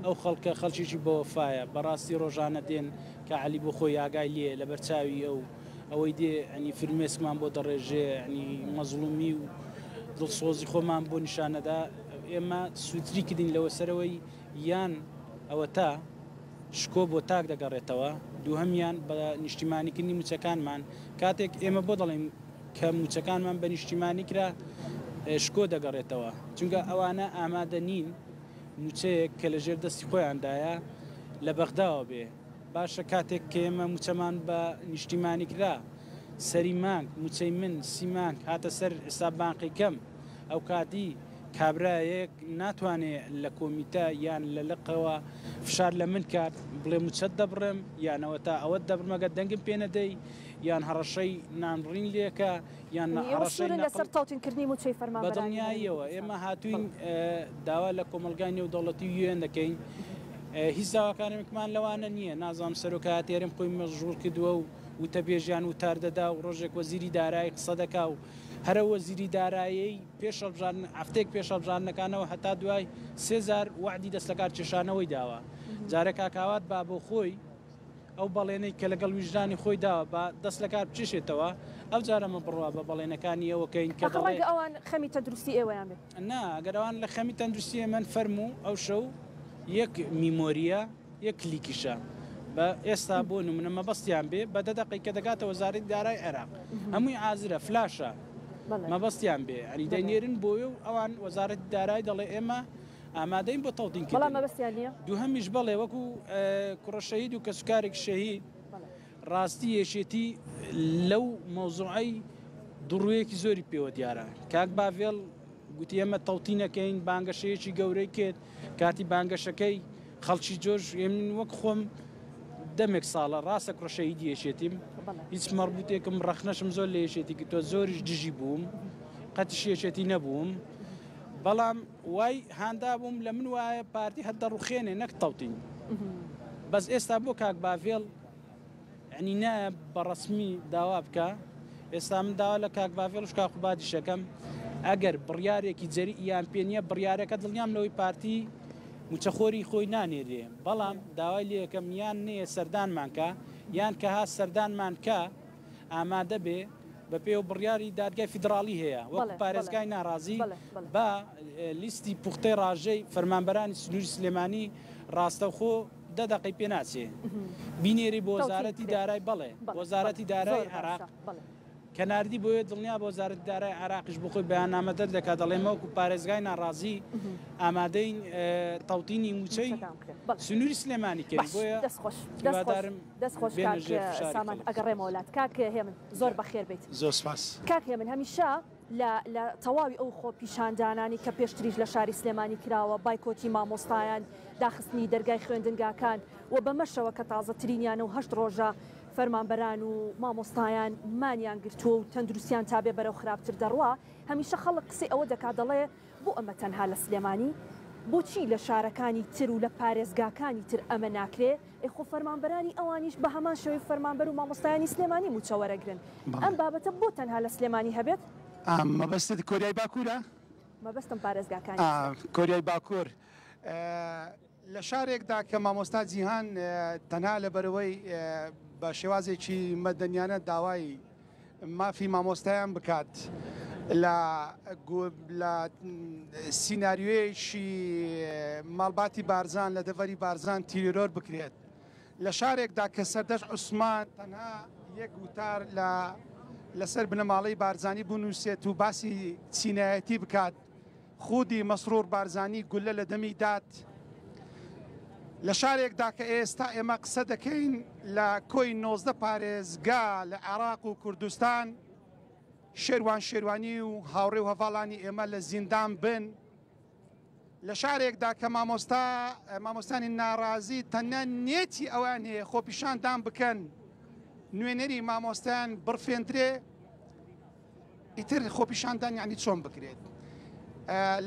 ئەو خەڵکە خەڵکیی بە وەفایە بەڕاستی ڕۆژانە دێن کە علی بۆ خۆی ئاگای لێ لە بەرچاوی ئەوەی دێ ئەنی فرمێسکمان بۆ دەڕێژێ ئەنی مەزڵومی و دڵسۆزی خۆمان بۆ نیشانەدا ئێمە سووتری کردین لەوە سەرەوەی یان ئەوە تا شکۆ بۆ تاک دەگەڕێتەوە دووهەمیان بە نیشتیمانیکردنی موچەکانمان کاتێک ئێمە بۆ دەڵێن کە موچەکانمان بە نیشتیمانی کرا شکۆ دەگەڕێتەوە چونکە ئەوانە ئامادە نین موچەیەک کە لە ژێر دەستی خۆیاندایە لە بەغداوە بێ باشە کاتێک کە ئێمە موچەمان بە نیشتیمانی کرا سەری مانگ موچەی من سی مانگ هاتە سەر ئێستا بانقی کەم ئەو کاتی کابرایەک ناتوانێت لە کۆمیتە یان لە لەقەوە فشار لە من کات بڵێ موچەت دەبڕم یانەوە تا ئەوە دەبرمەگە دەنگم پێ نەدەی یان هەڕەشەی نانڕین لێکە یان لەسەر تاوتینکردنی موچەی فەرمانبەر بەدڵنیاییەوە ئێمە هاتوین داوا لە کۆمەلگای نێودەوڵەتی یوێن دەکەین هیچ داواکانێکمان لەوانە نییە نازانم سەرۆکاتێرم خۆی مەژغوڵ کردووە و وتە بێژیان و تاردەدا و ڕۆژێک وەزیری دارایی قسە دەکا و هەرە وەزیری دارایی هەفتێک پێشەڵبژاردنەکانەوە هەتا دوای 3000 وعدی دەستەکار کێشانەوەی داوە جارە کاکاوات با بۆ خۆی ئەو بەڵێنەی کە لەگەڵ ویژدانی خۆی داوە بە دەست لە کار بچێتەوە ئەو جارەمە بڕوا بە بەڵێنەکانی ئەوەکەین کە ئەوان خەمی تەندروستی ئێوەیان بێت نا ئەگەرەوان لە خەمی تەندروستی ئێمە فەرموو ئەو شەو یەک میمۆریە یەک کلیکیشە بە ئێستا بۆ نمونە مەبەستیان بێ بە دەدەقی کە دەگاتە وەزارەتی دارای عێراق هەمووی ئازرە فلاشە مەبەستیان بێ ئەنی دەینێرن بۆیە و ئەوان وەزارەتی دارای دەڵێ ئێمە ئامادەین بۆ تەڵتینکردن دووهەمیش بەڵێ وەکو کوڕە شەهید و کەسوکارێک شەهید ڕاستی یەشێتی لەو مەوزوعەی دڕوویەکی زۆری پێوە دیارە کاک باڤێڵ گوتی ئێمە تەڵتینەکەین بانگەشەیەکی گەورەی کرد کاتی بانگەشەکەی خەڵکی جۆش وەک خۆم دەمێک ساڵە ڕاستە کوڕەشەهیدی یەشێتیم هیچ مەڕبوتێکم ڕەخنەشم زۆر لە یەشێتی کە تۆ زۆریش دژی بووم قەتیش یەشێتی نەبووم بەڵام وای هاندا بووم لە من وایە پارتی هەر دەڕوخێنێ نەک تەڵتین بەس ئێستا بۆ کاک باڤێڵ عنی نایە بەڕەسمی داوا بکە ئێستا من داوا لە کاک باڤێڵش کاخوبادی شەکەم ئەگەر بڕیارێکی جەری یان پێنیە بڕیارەکە دڵنیام لەوەی پارتی موچەخۆری خۆی نانێرێ بەڵام داوای لێەکەم یان نەیە سەردانمانکە یان کە ها سەردانمانکە ئامادە بێ بە پێ و بڕیاری دادگای فیدراالی هەیە وەک پارێزگای ناڕازی بە لیستی پوختەی ڕاژەی فەرمانبەرانی سنووری سلێمانی ڕاستەوخۆ دەدەقی پێ ناچێ بینێری بۆ وەزارەتی دارای بەڵێ وەزارەتی دارای عێراق کەناردی بۆیە دڵنیا بۆ وەزارەتی دارای عێراقیش بۆ خۆی بەیاننامەدە دەکات دەڵێمە وەکو پارێزگای ناڕازی ئامادەین تەڵتینی موچەی سنووری سلێمانی کرد بۆیە دەستخۆش سامان ئەگەڕێمەوە وڵات کاک هێمن زۆر بەخێر بێت زۆر سپاس کاک هێمن هەمیشە لە تەواوی ئەو خۆ پیشاندانانی کە پێشتریش لە شاری سلێمانی کراوە بایکۆتی مامۆستایان داخستنی دەرگای خوێندنگاکان و بەمەشەوە کە تازەترینیانە و 8 ڕۆژە فەرمانبەران و مامۆستایان مانیان گرتووە و تەندروستیان تابێ بەرەو خراپتر دەڕوا هەمیشە خەڵک قسەی ئەوە دەکات دەڵێ بۆ ئەمە تەنها لە سلێمانی بۆچی لە شارەکانی تر و لە پارێزگاکانی تر ئەمە ناکرێ ئەخۆ فەرمانبەرانی ئەوانیش بە هەمان شێوەی فەرمانبەر و مامۆستایانی سلێمانی موچەوەرەگرن ئەم بابەتە بۆ تەنها لە سلێمانی هەبێت مەبەستت کۆریای باکوورە؟ مەبەستم پارێزگاکانی کۆریای باکوور لە شارێکدا کە مامۆستا جیهان تەنها لەبەرەوەی بە شێوازێکی مەدەنیانە داوای مافی مامۆستایان بکات لە سیناریۆیەکی ماڵباتی بارزان لە دەڤەری بارزان تیرۆر بکرێت لە شارێکدا کە سەردەش عوسمان تەنها یەک وتار لەسەر بنەماڵەی بارزانی بنووسێت و باسی چینایەتی بکات خودی مەسرۆر بارزانی گولە لە دەمی دات لە شارێکدا کە ئێستا ئێمە قسە دەکەین لە کۆی 19 پارێزگا لە عێراق و کوردستان شێروانی و هاوڕێ و هەڤاڵانی ئێمە لە زیندان بن لە شارێکدا کە مامۆستانی ناڕازی تەنیا نێتی ئەوان هەیە خۆپیشاندان بکەن نوێنەری مامۆستایان بڕفێنرێ ئیتر خۆپیشاندان یعنی چۆن بکرێت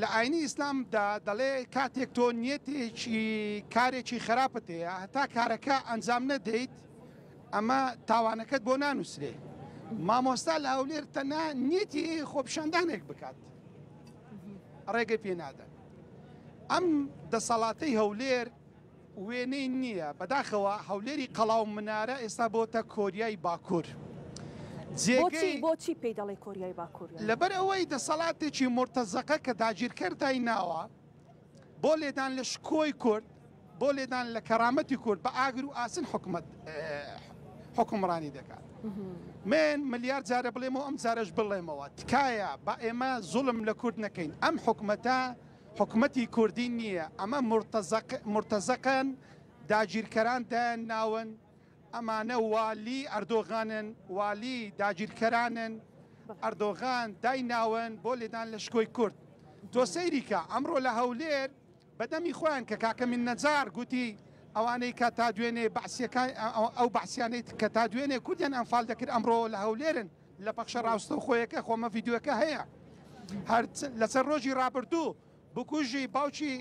لە ئاینی ئیسلامدا دەڵێ کاتێک تۆ نیەتێکی کارێکی خراپت هەیە هەتا کارەکە ئەنجام نەدەیت ئەمە تاوانەکەت بۆ نانووسرێ مامۆستا لە هەولێر تەنها نیەتی خۆپیشاندانێک بکات ڕێگەی پێ نادە. ئەم دەسەڵاتەی هەولێر وێنەی نییە، بەداخەوە هەولێری قەڵاو منارە ئێستا بۆتە کۆریای باکوور. بۆچی پێی دەڵێ کۆریای باکوور؟ لەبەر ئەوەی دەسەڵاتێکی مرتەزەقە کە داگیرکردای ناوە بۆ لێدان لە شکۆی کورد، بۆ لێدان لە کەرامەتی کورد بە ئاگر و ئاسن حکومڕانی دەکات. من ملیار جارە بڵێمەوە ئەم جارەش بڵێمەوە تکایە بە ئێمە زوڵم لە کورد نەکەین. ئەم حکومەتە حکومەتی کوردی نییە، ئەمە مرتەزەقن، داگیرکەران دایان ناون، ئەمانە والی ئەردۆغانن، والی داگیرکەرانن، ئەردۆغان دای ناون بۆ لێدان لە شکۆی کورد. تۆ سەیریکە ئەمڕۆ لە هەولێر بەدەمی خۆیان کە کاکەمین نەجار گوتی ئەوانەی کە تا دوێنێ ئەو بەعسیانەی کە تا دوێنێ کوردیان ئەنفال دەکرد ئەمڕۆ لە هەولێرن لە پەخشە ڕاستە و خۆیەکە خۆمە ڤیددیوەکە هەیە. لەسەر ڕۆژی ڕابردوو بکوژی باوکی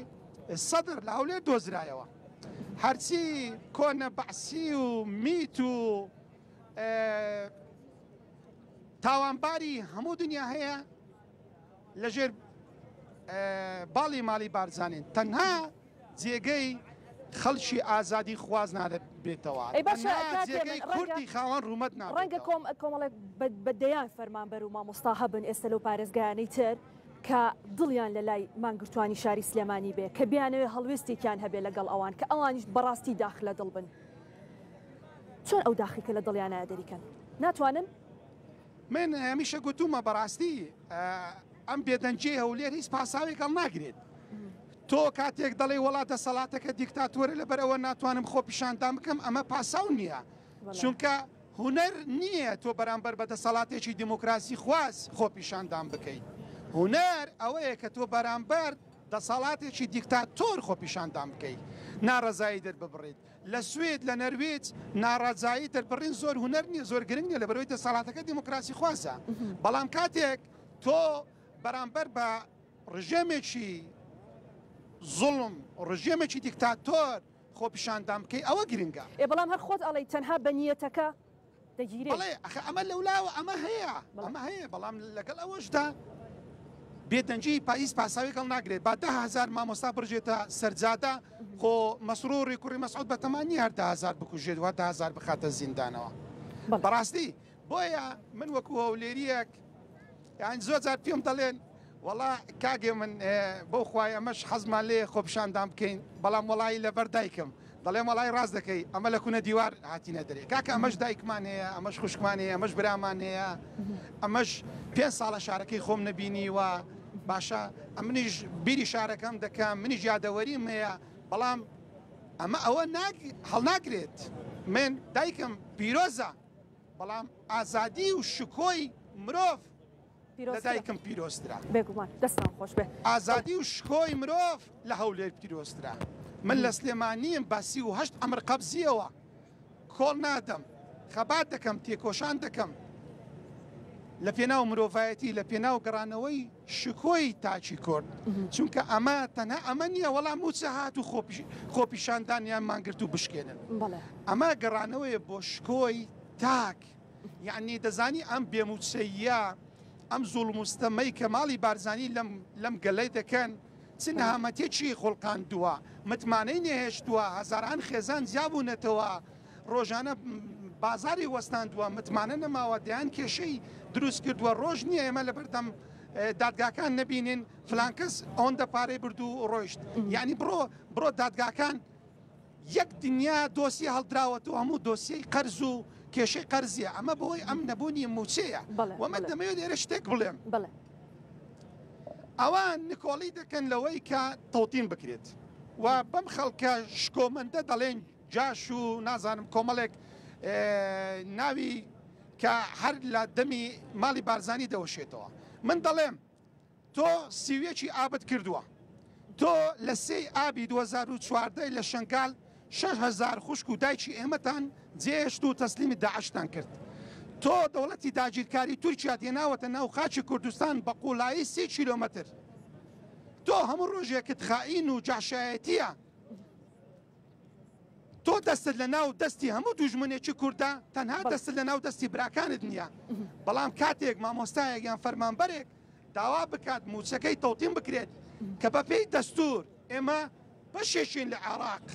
سەدر لە هەولێر دۆزرایەوە. هەرچی کۆنە بەعسی و میت و تاوانباری هەموو دنیا هەیە لەژێر باڵی ماڵی بارزانین. تەنها جێگەی خەڵکی ئازادی خواز نادەبێتەوە، جێگەی کوردی خاوەن ڕوومەت نابێت. ڕەنگە کۆمەڵێک بەدەیان فەرمانبەر و مامۆستا هەبن ئێستا لەو پارێزگایانەی تر کە دڵیان لە لای مانگرتوانی شاری سلێمانی بێ کە بیانەوێ هەڵوێستێکیان هەبێ لەگەڵ ئەوان کە ئەوانیش بەڕاستی داخل لە دڵ بن. چۆن ئەو داخیکە لە دڵیانە دەریکەن؟ ناتوانن؟ من هەمیشە گوتومە بەڕاستی ئەم بێدەنجێ هەولێر هیچ پاساوێک هەڵ ناگرێت. تۆ کاتێک دەڵێ وڵات دەسەڵاتەکە دیکتاتۆرە لەبەرەوە ناتوانم خۆ پیشاندان بکەم، ئەمە پاساو نییە، چونکە هونەر نییە تۆ بەرامبەر بە دەسەڵاتێکی دیموکراسی خواست خۆ پیشاندان بکەیت. هونەر ئەوەیە کە تۆ بەرامبەر دەسەڵاتێکی دیکتاتۆر خۆ پیشاندان بکەیت، ناڕەزایی دەرببڕیت. لە سوێد لە نەروێج ناڕەزایی دەربڕین زۆر هونەر نییە، زۆر گرنگ نیە لەبەرەوەی دەسەڵاتەکە دیموکراسی خوازە. بەڵام کاتێک تۆ بەرامبەر بە ڕژێمێکی زوڵم ڕژێمێکی دیکتاتۆر خۆ پیشاندان بکەی ئەوە گرنگە. بەڵام هەر خۆت ئەڵێ تەنها بەنیەتەکە دەگیرێت. بەڵێ ئەمە لەولاوە ئەمە هەیە، ئەمە هەیە، بەڵام لەگەڵ ئەوەشدا بێدەنجی پاییز پاساوی هەڵ ناگرێت. با 10,000 مامۆستا بڕژێتە سەرجادە، خۆ مەسرۆڕی کوڕی مەسعود بەتەمانی هەر 10,000 بکوژێت و 10,000 بخاتە زیندانەوە. بەڕاستی بۆیە من وەکو هەولێریەک یان زۆر جار پێم دەڵێن وەڵا کاگێ من بۆ خوای ئەمەش حەزمان لێ خۆ پیشاندان بکەین، بەڵام وەڵی لەبەر دایکم دەڵێم وەڵی ڕاست دەکەی ئەمە لە کوونە دیوار هاتینە دەرێ. کاکە ئەمەش دایکمان هەیە، ئەمەش خوشکمان هەیە، ئەمەش برامان هەیە، ئەمەش 5 ساڵە شارەکەی خۆم نەبینی و باشە ئەمنیش بیری شارەکەم دەکەم، منیش یادەوەریم هەیە، بەڵام ئەمە ئەوە هەڵ ناگرێت. من دایکم پیرۆزە، بەڵام ئازادی و شکۆی مرۆڤ لە دایکم پیرۆسترا. بێگومان دەستان خۆش بێ. ئازادی و شکۆی مرۆڤ لە هەولێر پیرۆسترا. من لە سلێمانیم با 38 ئەمر قەبزیەوە کۆڵ نادەم، خەبات دەکەم، تێکۆشان دەکەم لە پێناو مرۆڤایەتی، لە پێناو گەڕانەوەی شکۆی تاچی کورد، چونکە ئەمە تەنها ئەمە نییە وەڵام موچە هات و خۆپیشاندانیان مانگرت و بشکێنن. ئەمە گەڕانەوەیە بۆ شکۆی تاک، یعنی دەزانی ئەم بێموچەیە ئەم زوڵ مستەمەی کە ماڵی بارزانی لەم گەلەی دەکەن چ نەهامەتێکی خۆڵقاندووە، متمانەی نێهێشتووە، هەزاران خێزان جیابوونەتەوە، ڕۆژانە بازاری وەستاندووە، متمانە نەماوە، دەیان کێشەی دروست کردووە. ڕۆژ نییە ئێمە لە بەردەم دادگاکان نەبینین فلان کەس ئەوەندە پارەی بردو و ڕۆیشت. یعنی بڕۆ دادگاکان یەک دنیا دۆسی هەڵدراوەتەوە، هەموو دۆسیەی قەرز و کێشەی قەرزیە. ئەمە بەهۆی ئەم نەبوونی موچەیە. وەمە دەمەوێت لێرە شتێک بڵێم. ئەوان نکۆڵی دەکەن لەوەی کە تەوتین بکرێت و بەم خەڵکە شکۆمەندە دەڵێن جاش و نازانم کۆمەڵێک ناوی کە هەر لە دەمی ماڵی بارزانی دەوەشێتەوە. من دەڵێم تۆ سیوێکی ئابت کردووە، تۆ لە 3 ئابی 2014 لە شنگال 6,000 خوشک و دایکی ئێمەتان جێشت و تەسلیمی داعشتان کرد. تۆ دەوڵەتی داگیرکاری تورکیا دێناوەتە ناو خاچی کوردستان بە قوڵایی 3 کیلۆمەتر. تۆ هەموو ڕۆژێکت خائین و جاشایەتیە، تۆ تۆ دەستت لە ناو دەستی هەموو دوژمنێکی کووردا تەنها دەستت لە ناو دەستی براکانت نییە بەڵام کاتێک مامۆستایەک یان فەرمانبەرێک داوا بکات موچەکەی تەوتین بکرێت کە بە پێی دەستور ئێمە بەشێکین لە عێراق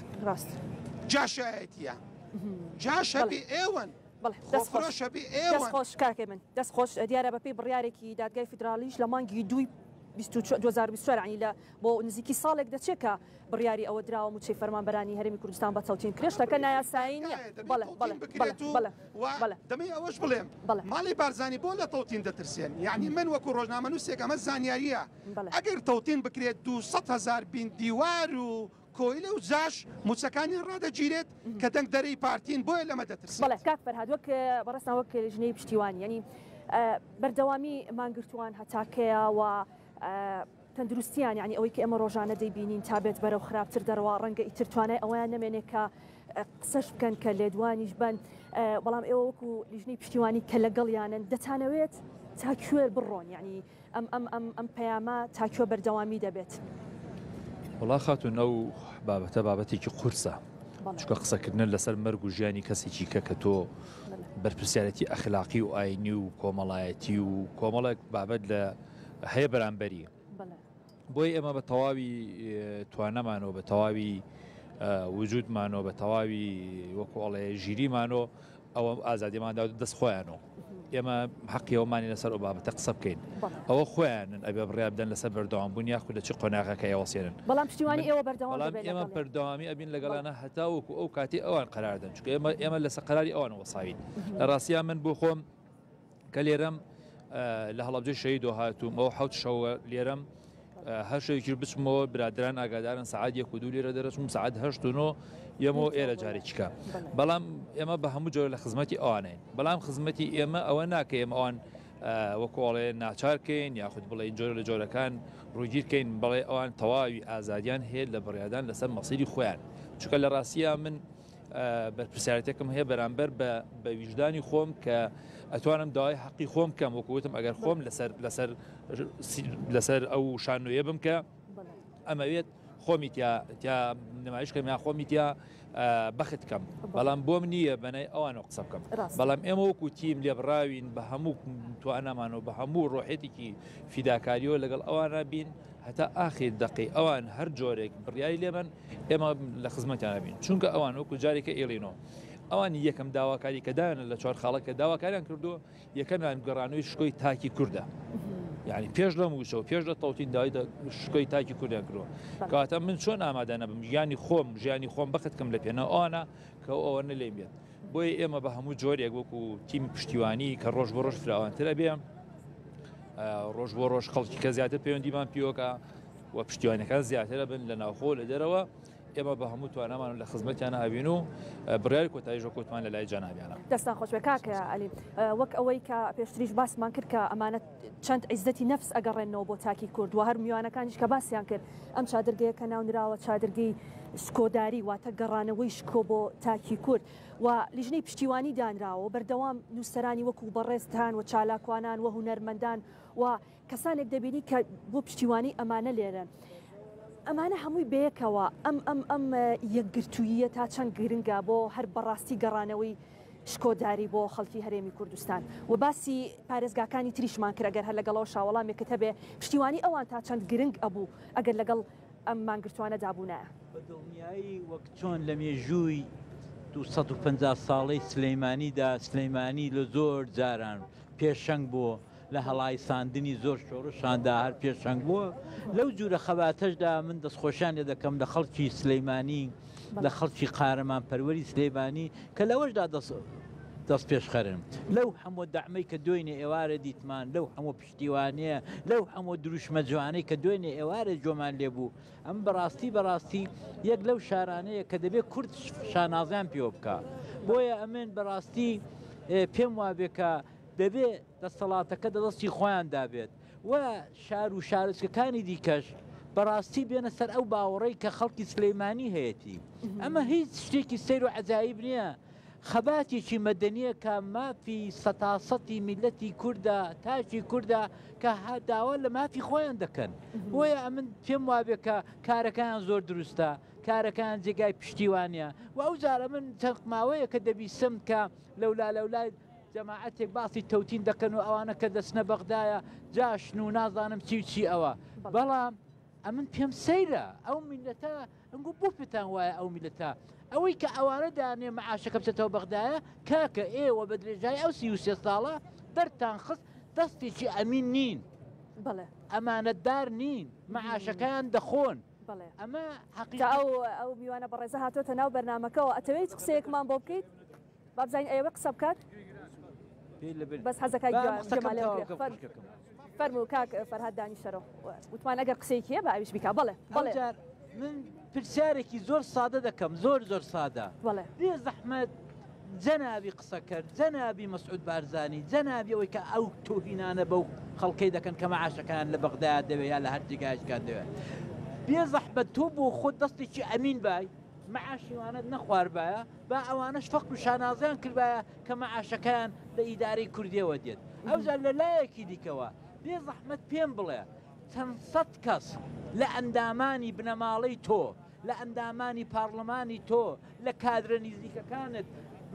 جاشایەتیە جاشەبی ئێوەن خۆشەبی ئێوە خۆش کاکێ من دەست خۆش دیارە بە پێی بڕیارێکی دادگای فیدرالیش لە مانگی 2024 عنی لە بۆ نزیکی ساڵێک دەچێت کە بڕیاری ئەوە دراوە موچەی فەرمانبەرانی هەرێمی کوردستان بە چەوتین کرێشتەکە نایاسایی نیە دەمەی ئەوەش بڵێم ماڵی بارزانانی بۆ لە تەوتین دەترسێن یعنی من وەکو ڕۆژنامەنووسێک ئەمە زانیاریە ئەگەر تەوتین بکرێت 200,000 بین دیوار و کۆیلە و زاش موچەکانی ڕادەگیرێت کە دەنگ دەرەی پارتین بۆیە لەمە دەترسێت. بەڵێ کاک فەرهاد وەک بەڕاستان وەک ژنەی پشتیوانی ینی بەردەوامی مانگرتووان هەتاکەیە و تەندروستیان یعنی ئەوەی کە ئێمە ڕۆژانە دەیبینین تا بێت بەرەو خراپتر دەڕوا ڕەنگە ئیتر توانای ئەویان نامێنێت کە قسەش بکەن کە لێدوانیش بن بەڵام ئێوە وەکو لیژنەی پشتیوانی کە لەگەڵیانن دەتانەوێت تاکوێر بڕۆن یعنی ئەم پەیامە تاکوێ بەردەوامی دەبێت. وڵا خاتون ئەو بابەتە بابەتێکی قورسە چکە قسەکردن لەسەر مەرگ و ژیانی کەسێکی کە تۆ بەرپرسیارەتی ئەخلاقی و ئاینی و کۆمەڵایەتی و کۆمەڵێک بابەت لە هەیە بەرامبەری بۆی ئێمە بە تەواوی توانەمانەوە بە تەواوی وجودمانەوە بە تەواوی وەکوڵێ ژیریمانەوە ئەوە ئازادیماندا دەست خۆیانەوە ئێمە حەقیەوەمانی لەسەر ئەو بابەتە قسە بکەین ئەوە خۆیانن ئەبێ بڕیا بدەن لەسەر بەردەوامبوون یاخود لە چ قۆناغەکە ئەوەسێنن بەڵام پشتیوانی ئێوە بەردەوام ئێمە بەردەوامی ئەبین لەگەڵانە هەتا وەکو ئەو کاتی ئەوان قەراردەن چکە ئێمە لەسەر قەراری ئەوان وەساوین لە ڕاستیان من بۆ خۆم کە لێرەم لە هەڵەبجەی شەهیدۆ هاتووم ئەو حەوت شەوە لێرەم هەر شەوێکی بچمەوە برادران ئاگادارن سەعات 1 و 2 لێرە دەرەچم سەعات 8 و 9 ئێمە ئێرە جارێکیکە بەڵام ئێمە بە هەموو جۆرە لە خزمەتی ئەوانین بەڵام خزمەتی ئێمە ئەوە ناکە ئێمە ئەوان وەکوڵێ ناچارکەین یاخود بڵێ جۆرە لە جۆرەکان ڕووگیرکەین بڵێ ئەوان تەواوی ئازادیان هەیە لە بڕیادان لەسەر مەسیری خۆیان چونکە لە ڕاستیە من بەرپرسیارەتێکم هەیە بەرامبەر بە ویژدانی خۆم کە ئەتوانم داوای حەقی خۆم کەم وەکوتم ئەگەر خۆم لەسەر ئەو شانوێ بمکە ئەمەوێت خۆمی تیا نمایشکەم یا خۆمی تیا بەخت کەم بەڵام بۆم نییە بەنای ئەوانە قسە بکەم بەڵام ئێمە وەکو تیم لێبڕاوین بە هەموو توانەمانەوە بە هەموو ڕۆحێتێکی فیداکاریەوە لەگەڵ ئەوانە بین هەتا ئاخیر دقی ئەوان هەر جۆرێک بڕیایی لێبن ئێمە لە خزمەتیانە بین چونکە ئەوان وەکو جارێکە ئێڵینەوە ئەوانی یەکەم داواکاری کەدایانە لە چوار خاڵەکە داواکاریان کردووە یەکەمیان گەڕانەوەی شکۆی تاکی کووردە یعنی پێش لەم وشەوە پێش لە تەوتین داوای شکۆی تاکی کووردیان کردووە کەواتە من چۆن ئامادە نەبم ژیانی خۆم بەختکەم لە پێنە ئەوانە کە ئەوە نەلێم بێت بۆیە ئێمە بە هەموو جۆرێک وەکو تیم پشتیوانی کە ڕۆژ بۆ ڕۆژ فراوانترە بێ ڕۆژ بۆ ڕۆژ خەڵکی کە زیاتر پەیوەندیمان پیوەکە و پشتیوانەکان زیاترە بن لە ناوخۆ لە دەرەوە ئێمە بە هەموو توانەمان لە خزمەتیانە هەبین و بڕیاری کۆتاییژە کۆتمان لە لای جەنابیانە دەستان خۆش بێ کاکە عەلی وەک ئەوەی کە پێشتریش باسمان کرد کە ئەمانە چەند عیزەتی نەفس ئەگەڕێنەوە بۆ تاکی کورد و هەر میوانەکانیش کە باسییان کرد ئەم چادرگەیە کە ناونراوە چادرگەی شکۆداری واتە گەڕانەوەی شکۆ بۆ تاکی کورد و لیژنەی پشتیوانی دانراوە بەردەوام نووسەرانی وەکو بەڕێزتان و چالاکوانان و هونەرمەندان و کەسانێک دەبینی کە بۆ پشتیوانی ئەمانە لێرن ئەمانە هەمووی بەیەکەوە ئەم یەکگرتوویە تا چەند گرنگە بۆ هەر بەڕاستی گەڕانەوەی شکۆداری بۆ خەڵکی هەرێمی کوردستان و باسی پارێزگاکانی تریشمان کرد ئەگەر هەر لەگەڵەوە شاوەڵامێکە هەبێ پشتیوانی ئەوان تا چەند گرنگ ئەبوو ئەگەر لەگەڵ ئەم مانگرتوانە دابوونایە بەدڵنیایی وەک چۆن لە مێژووی 250 ساڵەی سلەیمانیدا سلەیمانی لە زۆر جاران پێشەنگ بووە لە هەڵای ساندنی زۆر شۆڕشاندا هەر پێشەنگ بووە لەو جورە خەباتەشدا من دەستخۆشیان لێ دەکەم لە خەڵکی سلەیمانی لە خەڵکی قارەمان پەروەری سلەیمانی کە لەوەشدا دەست پێشخەرن لەو هەموو دەعمەی کە دوێنێ ئێوارە دیتمان لەو هەموو پشتیوانەیە لەو هەموو دروشمە جوانەی کە دوێنێ ئێوارە جۆمان لێبوو ئەم بەڕاستی یەک لەو شارانەیە کە دەبێت کورد شانازیان پێوە بکە بۆیە ئەمن بەڕاستی پێم وابێکە دەبێت دەسەڵاتەکە دەدەستی خۆیان دابێت و شار و شارچکەکانی دیکەش بەڕاستی بێنە سەر ئەو باوەڕەی کە خەڵکی سلەیمانی هەیەی ئەمە هیچ شتێکی سەیر و عەجایب نییە خەباتێکی مەدەنیە کە مافی سەتاسەتی میلەتی کووردە تاکی کووردە کە داوا لە مافی خۆیان دەکەن بۆیە ئەمن پێم وابێت کە کارەکەیان زۆر دروستە کارەکان جێگای پشتیوانە و ئەو جارە من چەند ماوەیە کە دەبیستم کە لەولای جەماعەتێک باسی تەوتین دەکەن و ئەوانە کە دەستنە بەغدایە جاشن و نازانم چی ئەوە بەڵام ئەمن پێم سەیرە ئەو میلەتە ئەنگو بۆ پێتان وایە ئەو میلەتە ئەوەی کە ئەوانە دانێ مەعاشەکە بچێتەوە بەغدایە کاکە ئێوە بە درێژای ئەو 33 ساڵە دەرتان خست دەستێکی ئەمین نین ئەمانەتدار نین مەعاشەکەیان دەخۆن ئەمە حەقیقەت ئەو میوانە بەڕێزە هاتۆتە ناو بەرنامەکەەوە ئەتەوێت قسەیەکمان بۆ بکەیت با بزانین ئێوە قسە بکات بەس حەزەکەی فەرموو کاک فەرهاد دانیشەرەوە وتمان ئەگەر قسەیەکی هەیە بە ئەویش بیکا بەڵێ من پرسیارێکی زۆر سادە دەکەم زۆر سادە بێ زەحمەت جەنابی قسە کرد جەنابی مەسعود بارزانی جەنابی ئەوەی کە ئەو تۆهینانە بەو خەڵکەی دەکەن کە مەعاشەکان لە بەغداد دەوێت یا لە هەر جێگایشکان دەوێت بێ زەحمەت تۆ بۆ خۆت دەستێکی ئەمین بای مەعاشیوانت نەخواردبایە با ئەوانەش فەقر و شانازیان کردبایە کە مەعاشەکان لە ئیدارەی کوردیەوە دێت ئەوجار لە لایەکی دیکەوە بێ زەحمەت پێم بڵێ چەند سەد کەس لە ئەندامانی بنەماڵەی تۆ لە ئەندامانی پارلەمانی تۆ لە کادرە نزیکەکانت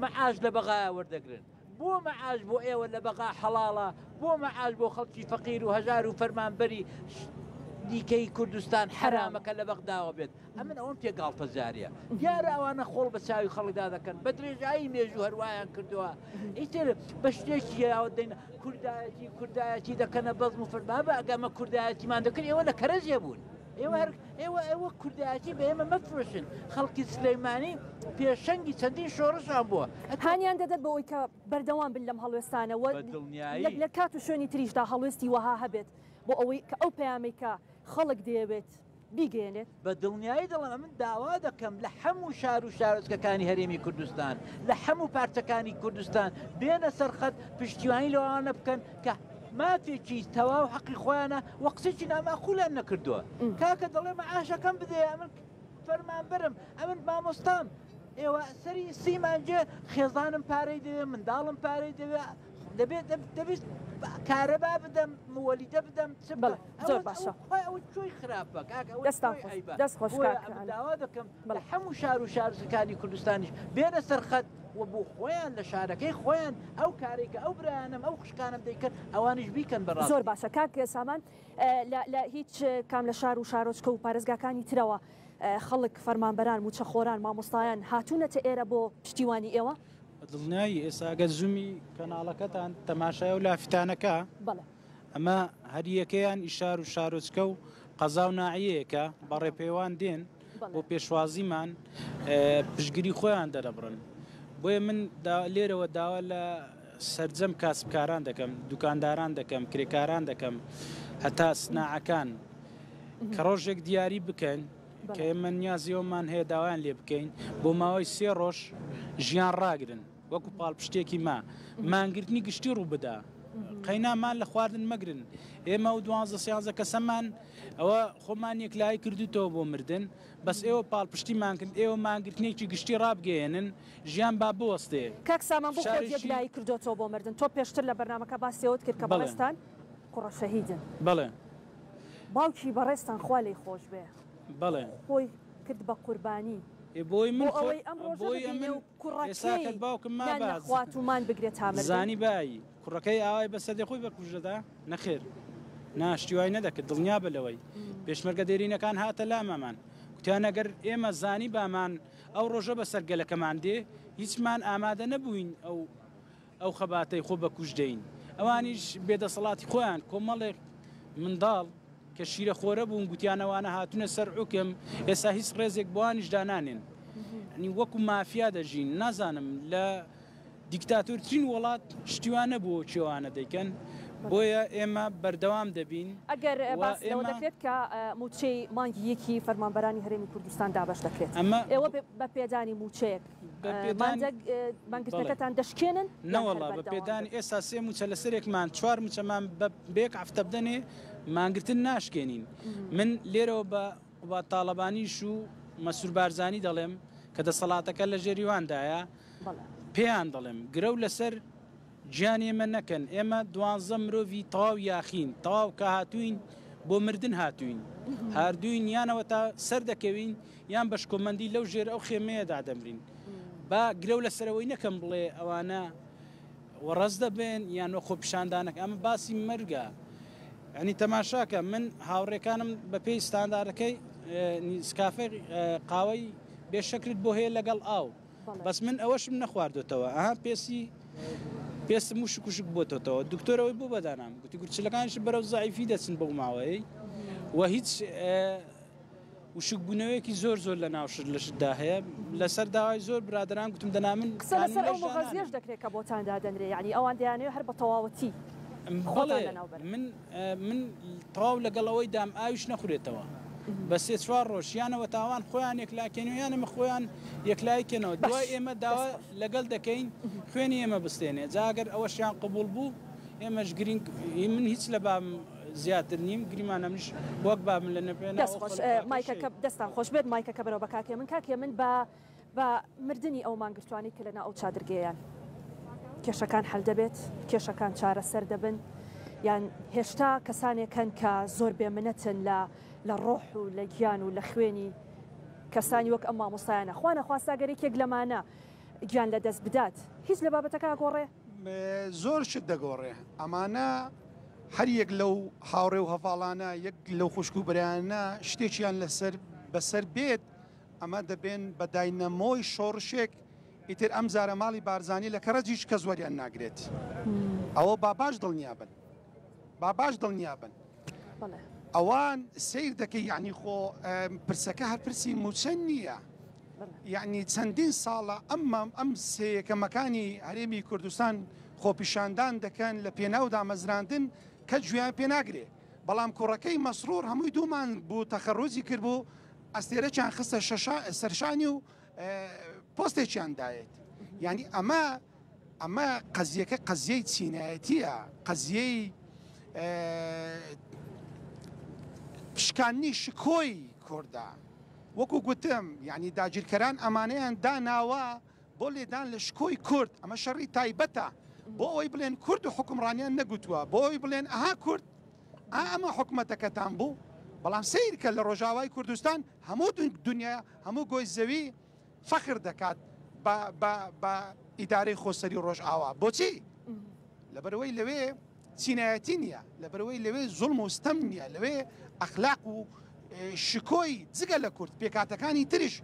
مەعاش لە بەغایە وەردەگرن بۆ مەعاش بۆ ئێوە لە بەغا حەڵاڵە بۆ مەعاش بۆ خەڵکی فەقیر و هەژار و فەرمانبەری دیکەی کوردستان حرامەکە لە بەغداوە بێت ئەمن ئەوم پێگاڵتە جاریە دیارە ئەوانە خۆڵ بە چاوی خەڵکدا دەکەن بە درێژایی مێژوو هەروایان کردووە ئیتر بە شتێکی یاوە دەین کوردایەتی دەکەنە بەزم و فەرما بە ئەگەمە کوردایەتیمان دەکرد ئێوە لە کەرەجێ بوون ئێوە کوردایەتی بە ئێمە مەفرۆشن خەڵکی سلەیمانی پێشەنگی چەندین شۆڕشان بووە هانیان دەدەت بە ئەوی کە بەردەوام بن لەم هەڵوێستانەوە لە کات و شوێنی تریشدا هەڵوێستی وەها هەبێت بۆ ئەوەی کە ئەو پەیامەی کە خەڵک دەیەوێت بیگەێنێت بە دڵنیایی دەڵم من داوا دەکەم لە هەموو شار و شارۆچکەکانی هەرێمی کوردستان لە هەموو پارتەکانی کوردستان بێنە سەرخەت پشتیوانی لەوانە بکەن کە مافێکی تەواو حەقی خۆیانە وە قسێکی ناماخولیان نەکردووە کاکە دەڵێ مەعاشەکەم بدێ ئەمن فەرمانبەرم ئەمن مامۆستام ئێوە سەری سیمانجێ خێزانم پارەی دەوێ منداڵم پارەی دەوێ دەبێت کارەبا بدەم وەلیدە بدەم زۆر باشە ئەوە چۆی خراپە دەست خۆش داوا دەکەم لە هەموو شار و شارەکانی کوردستانیش بێنە سەرخەت و بۆ خۆیان لە شارەکەی خۆیان ئەو کارێکە ئەو برایانم ئەو خوشکانم دەیکرد ئەوانش بیکەن بەڕاست زۆر باشە کاک سامان لە هیچ کام لە شار و شارۆچکە و پارێزگاکانی ترەوە خەڵک فەرمانبەران موچەخۆران مامۆستایان هاتوونەتە ئێرە بۆ پشتیوانی ئێوە دڵنیایی ئێساگە زوومی کەناڵەکەتان تەماشای و لافتانەکە ئەمە هەریەکەیان ئیشار و شارۆچکە و قەزا و ناعیەیەکە بەڕێپەیوان دێن بۆ پێشوازیمان پشگیری خۆیان دەرەبڕن بۆیە من لێرەوە داوا لە سەرجەم کاسبکاران دەکەم دوکانداران دەکەم کرێکاران دەکەم هەتا سناعەکان کە ڕۆژێک دیاری بکەن کە ئێمە نیازیەوەمان هەیە داوایان لێ بکەین بۆ ماوەی 3 ڕۆژ ژیان ڕاگرن وەکو پاڵپشتێکی مانگرتنی گشتی ڕوو بدا قەینامان لە خواردن مەگرن ئێمە و 12 کەسەمان ئەوە خۆمان یەکلای کردوتەوە بۆ مردن بەس ئێوە پاڵپشتیمان کرد ئێوە مانگرتنێکی گشتی ڕابگەێنن ژیان با بوەستێ کاک سامان بۆ خۆت یەکلایی کردوتەوە بۆ مردن تۆ پێشتر لە بەرنامەکە باسیەوەت کرد کە بەڕێستان کوڕە شەهیدن بەڵێ باوکی بەڕێستان خوا لێی خۆش بێ بەڵێ خۆی کرد بە قوربانی بۆی من ئەوەی ئەم ڕۆژە کوڕەکەی باوکم خواتومان بگرێت هامر زانی بایی کوڕەکەی ئاوای بەسەدی خۆی بە کوژەدا نەخێر ناشتیوای نەدەکرد دڵنیا بلەوەی پێشمەرگە دێرینەکان هاتە لامەمان کوتیان ئەگەر ئێمە زانی بامان ئەو ڕۆژە بەسەر گەلەکەمان دێ هیچمان ئامادە نەبووین ئەو خەباتەی خۆ بە کوژ دەین ئەوانیش بێدەسەڵاتی خۆیان کۆمەڵێک منداڵ کە شیرە خۆرە بوون گوتیانەوانە هاتوونە سەر حوکم ئێستا هیچ ڕێزێک بۆوانیش دانانێن ئەنی وەکو مافیا دەژین نازانم لە دیکتاتۆرترین وڵات شتیوانە بۆ چێوانە دەیکەن بۆیە ئێمە بەردەوام دەبین ئەگەر باسەوە دەکرێت کە موچەی مانگی یەکی فەرمانبەرانی هەرێمی کوردستان دابش دەکرێت ئێوە بە پێدانی موچەیەک مانگرتەکەتان دەشکێنن نەوەڵا بە پێدانی ئێستا 3 موچە لەسەرێکمان 4 موچەمان بێک هەفتە بدەنێ مانگرتن ناشکێنین من لێرەوە بە تاڵەبانیش و مەسوور بارزانی دەڵێم کە دەسەڵاتەکە لە ژێریواندایە پێیان دەڵێم گرە و لەسەر گیانی ئێمە نەکەن ئێمە 12 مرۆڤی تەواو یاخین تەواو کە هاتوین بۆ مردن هاتوین هاردوین یانەوە تا سەر دەکەوین یان بەشکۆمەندی لەو ژێر ئەو خێمەیەدا دەمرین با گرە و لەسەرەوەی نەکەم بڵێ ئەوانە وەڕەز دەبێن یان وە خۆپیشاندانەکە ئەمە باسی مەرگە ینی تەماشاکە من هاوڕێکانم بە پێی ستاندارەکەی سکافەی قاوەی بێشەکرت بۆ هەیە لەگەڵ ئاو بەس من ئەوەشم نەخواردوتەوە ئەها پێستم و شکوشک بۆتەوە دکتۆرەوەی بۆ بەدانام گوتی گورچلەکانش بەرەو زعیفی دەچن بەو ماوەیە و هیچ وشک بوونەوەیەکی زۆر لە ناوشت لەشتدا هەیە لەسەر داوای زۆر برادران گوتم دەنامن لەسەر ئەو مغەزیەش دەکرێت کە بۆتان دادەنرێ یعنی ئەوان دەیانەوێت هەر بە تەواوەتی من تەواو لەگەڵەوەی دام ئاویش نەخورێتەوە بە سێ چوار ڕۆژ یانەوە تاوان خۆیان یەکلاکەین و یانەمە خۆیان یەکلایکەنەوە دوای ئێمە داوا لەگەڵ دەکەین خوێنی ئێمە بستێنێ جاگەر ئەوەشیان قبول بوو ئێمەش گرنگ من هیچ لە بام زیاتر نیم گریمانە منش وەک بام لە نەپێنا مایکەکە دەستان خۆش بێت مایکەکە بەرەوە بە کاکێ من بە مردنی ئەو مانگرتوانی کە لەنا ئەو چادرگەیان کێشەکان هەل دەبێت کێشەکان چارەسەر دەبن یان هێشتا کەسانێکن کە زۆر بێمنەتن لە ڕۆح و لە گیان و لە خوێنی کەسانی وەک ئەم مامۆستایانە خوانە خواستاگەرێکێک لەمانە گیان لە دەست بدات هیچ لە بابەتەکە گۆڕێ زۆر شت دەگۆڕێ ئەمانە هەر یەک لەو هاوڕێ و هەڤاڵانە یەک لەو خوشک و بەرانە شتێکیان بەسەر بێت ئەمە دەبێن بە داینەمۆی شۆڕشێک ئیتر ئەم زارە ماڵی بارزانانی لە کەڕەج هیچ کەس وەریان ناگرێت ئەوە باباش دڵنیابن باباش دڵنیابن ئەوان سیر دەکەی یعنی خۆ پرسەکە هەر پرسی موچەند نییە یعنی چەندین ساڵە ئەم سێکەمەکانی هەرێمی کوردستان خۆپیشاندان دەکەن لە پێناو دامەزراندن کە گویان پێ ناگرێ بەڵام کوڕەکەی مەسرور هەمووی دوومان بوو تەخەڕۆزی کرد بوو ئەستێرەیان خستە سەرشانی و پۆستێکیان دایێت یعنی ئەمە قەزیەکە قەزیەی چینایەتیە قەزیەی پشکانی شکۆی کووردا وەکو گوتم یعنی داگیرکەران ئەمانەیان داناوە بۆ لێدان لە شکۆی کورد ئەمە شەڕی تایبەتە بۆ ئەوی بڵێن کورد و حکومڕانیان نەگوتووە بۆ ئەوی بڵێن ئەها کورد ئەمە حکومەتەکەتان بوو بەڵام سیرکە لە ڕۆژاوای کوردستان هەموو دنیا هەموو گۆی زەوی فەخر دەکات بە ئیدارەی خۆسەری ڕۆژئاوا بۆچی لەبەرەوەی لەوێ چینایەتی نییە لەبەرەوەی لەوێ زوڵم و ستەم نییە لەوێ ئەخلاق و شکۆی جگە لە کورد پێکاتەکانی تریش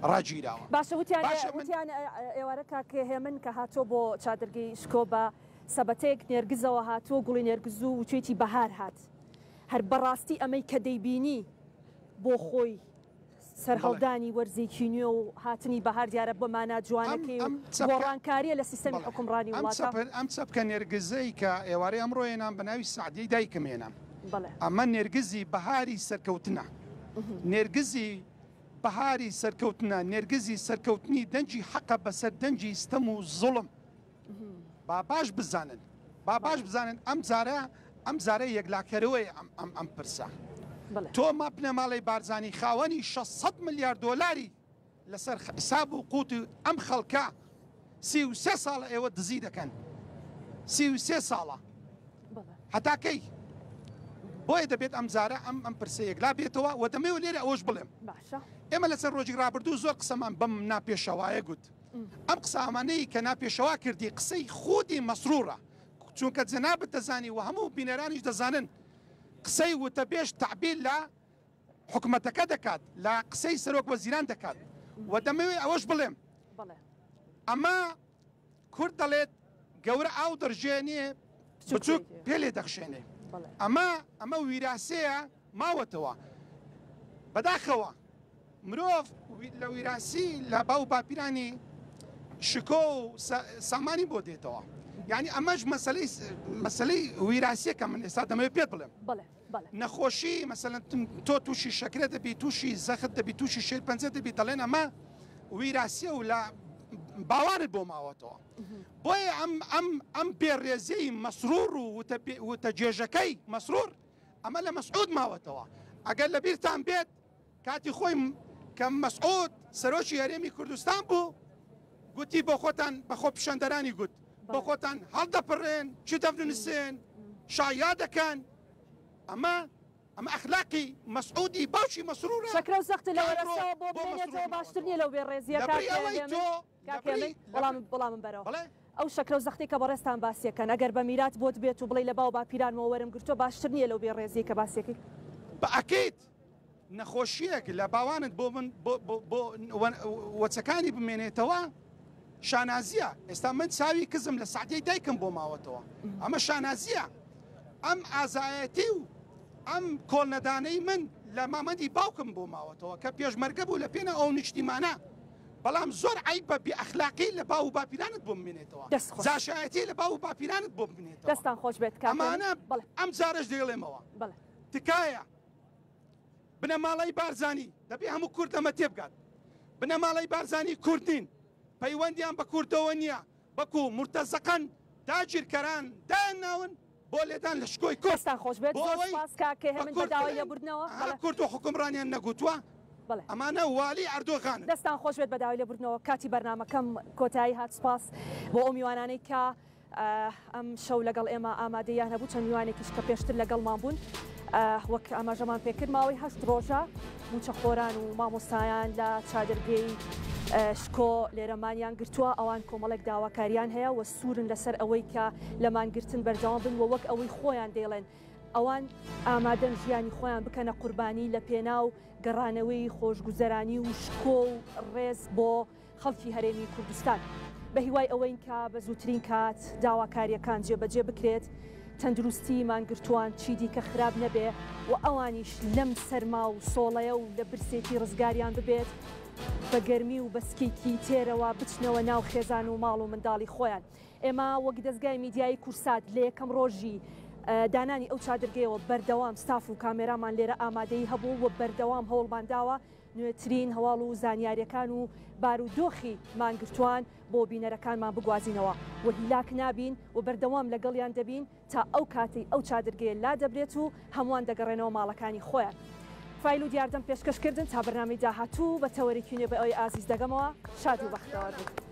ڕاگیراوە باشە وتیان ئێوارە کاکێ هێمن کە هاتۆ بۆ چادرگەی شکۆ بە سەبەتەیەک نێرگزەوە هاتووە گوڵی نێرگز و وچێتی بەهار هات هەر بەڕاستی ئەمەی کە دەیبینی بۆ خۆی سەرهەڵدانی وەرزێکی نوێ و هاتنی بەهار دیارە بەمانە جوانەکەی و گۆڕانکاریە لە سیستەمی حکومڕانی وڵاتە ئەم چەپکە نێرگزەی کە ئێوارەی ئەمڕۆیەنان بەناوی سعدیەی دایکمێنم ئەمە نێرگزی بەهاری سەرکەوتنە نێرگزی بەهاری سەرکەوتنە نێرگزی سەرکەوتنی دەنجی حەقە بەسەر دەنجی ستەم و زوڵم باش بزانن ئەم جارە یەکلاکەرەوەی ئەم پرسە تۆ مابنە ماڵی بارزانانی خاوەنی 600 میلیارد دۆلاری لەسەر حساب و قوت ئەم خەڵکە 33 ساڵە ئێوە دزی دەکەن 33 ساڵە هەتاکەی بۆیە دەبێت ئەم جارە ئەم پرسەیەک لا بێتەوە و دەمەوە لێرە ئەوەش بڵێم ئێمە لەسەر ڕۆژی ڕابردوو زۆر قسەمان بەم ناپێشەوایە گوت ئەم قسەمانەی کە ناپێشەوا کردی قسەی خودی مەسرورە چونکە جەنابەت دەزانی و هەموو بینەرانیش دەزانن قسەی وتەبێش تعبیر لە حکومەتەکە دەکات لە قسەی سەرۆک وەزیران دەکات و دەمەوێت ئەوەش بڵێم ئەمە کورد دەڵێت گەورە ئاو دەژێنێ بچووک پێ لێ دەخشێنێ ئەمە ویراسەیە ماوەتەوە بەداخەوە مرۆڤ لە ویراسی لە باو باپیرانی شکۆ و سامانی بۆ دێتەوە یعنی ئەمەش مەسلەی ویراسیەکە من ئێستا دەمەوێت پێت بڵێم نەخۆشی مەسەلەن تۆ تووشی شەکرە دەبی تووشی زەخت دەبی تووشی شێر پەنجە دەبی دەڵێن ئەمە ویراسیە و لە باوارت بۆ ماوەتەوە بۆیە ئەم پێڕێزەی مەسرور و وتەجێژەکەی مەسرور ئەمە لە مەسعود ماوەتەوە ئەگەر لە بیرتان بێت کاتی خۆی کە مەسعود سەرۆکی هەرێمی کوردستان بوو گوتی بۆ خۆتان بە خۆ پیشەندەرانی گوت بۆ خۆتان هەڵدەپڕێن چی دەفرنووسێن شایە دەکەن ئەمە ئەخلاقی مەسعودی باوشی مەسرورە شەکرە و سەختی لە وەرەسەوە بۆ بێنێتەوە باشتر نیە لەو بێڕێزیە بەڵام بەرەوە ئەو شەکرە و زەختی کە بەڕێستان باسیەکەن ئەگەر بە میرات بۆت بێت و بڵێ لە باو باپیرانەوە وەرم گرتووە باشتر نییە لەو بێڕێزیە کە باسیەکەی بەئەکەیت نەخۆشیەک لە باوانت بۆ من بۆ وەچەکانی بمێنێتەوە شانازیە. ئێستا من چاوی کزم لە سعدەی دایکم بۆ ماوەتەوە، ئەمە شانازیە. ئەم ئازایەتی و ئەم کۆڵنەدانەی من لە مامەندی باوکم بۆ ماوەتەوە کە پێشمەرگە بوو لە پێنە ئەو نیشتیمانە، بەڵام زۆر عیب بە بێئەخلاقی لە باو و باپیرانت بۆ بمێنێتەوە، زاشایەتی لە باو و باپیرانت بۆ بمێنێتەوە. دەستان خۆش بێت ئەمانە ئەم جارش دەیڵێمەوە تکایە بنەماڵی بارزانی دەبێ هەموو کورد ئەمە تێبگات. بنەماڵی بارزانی کوردین، پەیوەندیان بە کوردەوە نییە، بەکو مرتەزەقەن داگیرکەران داناون بۆ لێدان لە شکۆی کوردستان خۆش بێت داوای لێبوردنەوە کورد و حکومڕانیان نەگوتووە ئەمانە والی ئەردۆغان. دەستان خۆش بێت بە داوای لێبوردنەوە. کاتی بەرنامەکەم کۆتایی هات سپاس بۆ ئەو میوانانەی کە ئەم شەو لەگەڵ ئێمە ئامادەیان هەبوو، چەند میوانێکیش کە پێشتر لەگەڵمان بوون وەک ئاماژەمان پێکرد ماوەی 8 ڕۆژە موچەخۆران و مامۆستایان لە چادرگەی شکۆ لێرەمانیان گرتووە. ئەوان کۆمەڵێک داواکاریان هەیە و سوورن لەسەر ئەوەی کە لەمانگرتن بەردەوام بن و وەک ئەوەی خۆیان دێڵێن ئەوان ئامادەن ژیانی خۆیان بکەنە قوربانی لە پێناو گەڕانەوەی خۆشگوزەرانی و شکۆ و ڕێز بۆ خەڵکی هەرێمی کوردستان بە هیوای ئەوەی کە بە زووترین کات داواکاریەکان جێبەجێ بکرێت، تەندروستی مانگرتووان چیدی کە خراپ نەبێ و ئەوانیش لەم سەرما و سۆڵەیە و لە برسێتی ڕزگاریان ببێت بە گەرمی و بەسکێکی تێرەوە بچنەوە ناو خێزان و ماڵ و منداڵی خۆیان. ئێمە وەک دەستگای میدیایی کورسات لە یەکەم ڕۆژی دانانی ئەو چادرگەیەوە بەردەوام ستاف و کامێرامان لێرە ئامادەی هەبوو و بەردەوام هەوڵمانداوە نوێترین هەواڵ و زانیاریەکان و بارودۆخی مانگرتووان بۆ بینەرەکانمان بگوازینەوە و هیلاک نابین و بەردەوام لەگەڵیان دەبین تا ئەو کاتی ئەو چادرگەیە لا دەبرێت و هەمووان دەگەڕێنەوە ماڵەکانی خۆیان. فایل و دیاردەم پێشکەشکردن تا بەرنامەی داهاتوو بە تەوەریکینێ بە ئەوی ئازیز دەگەمەوە شاد و بەختەوە بێت.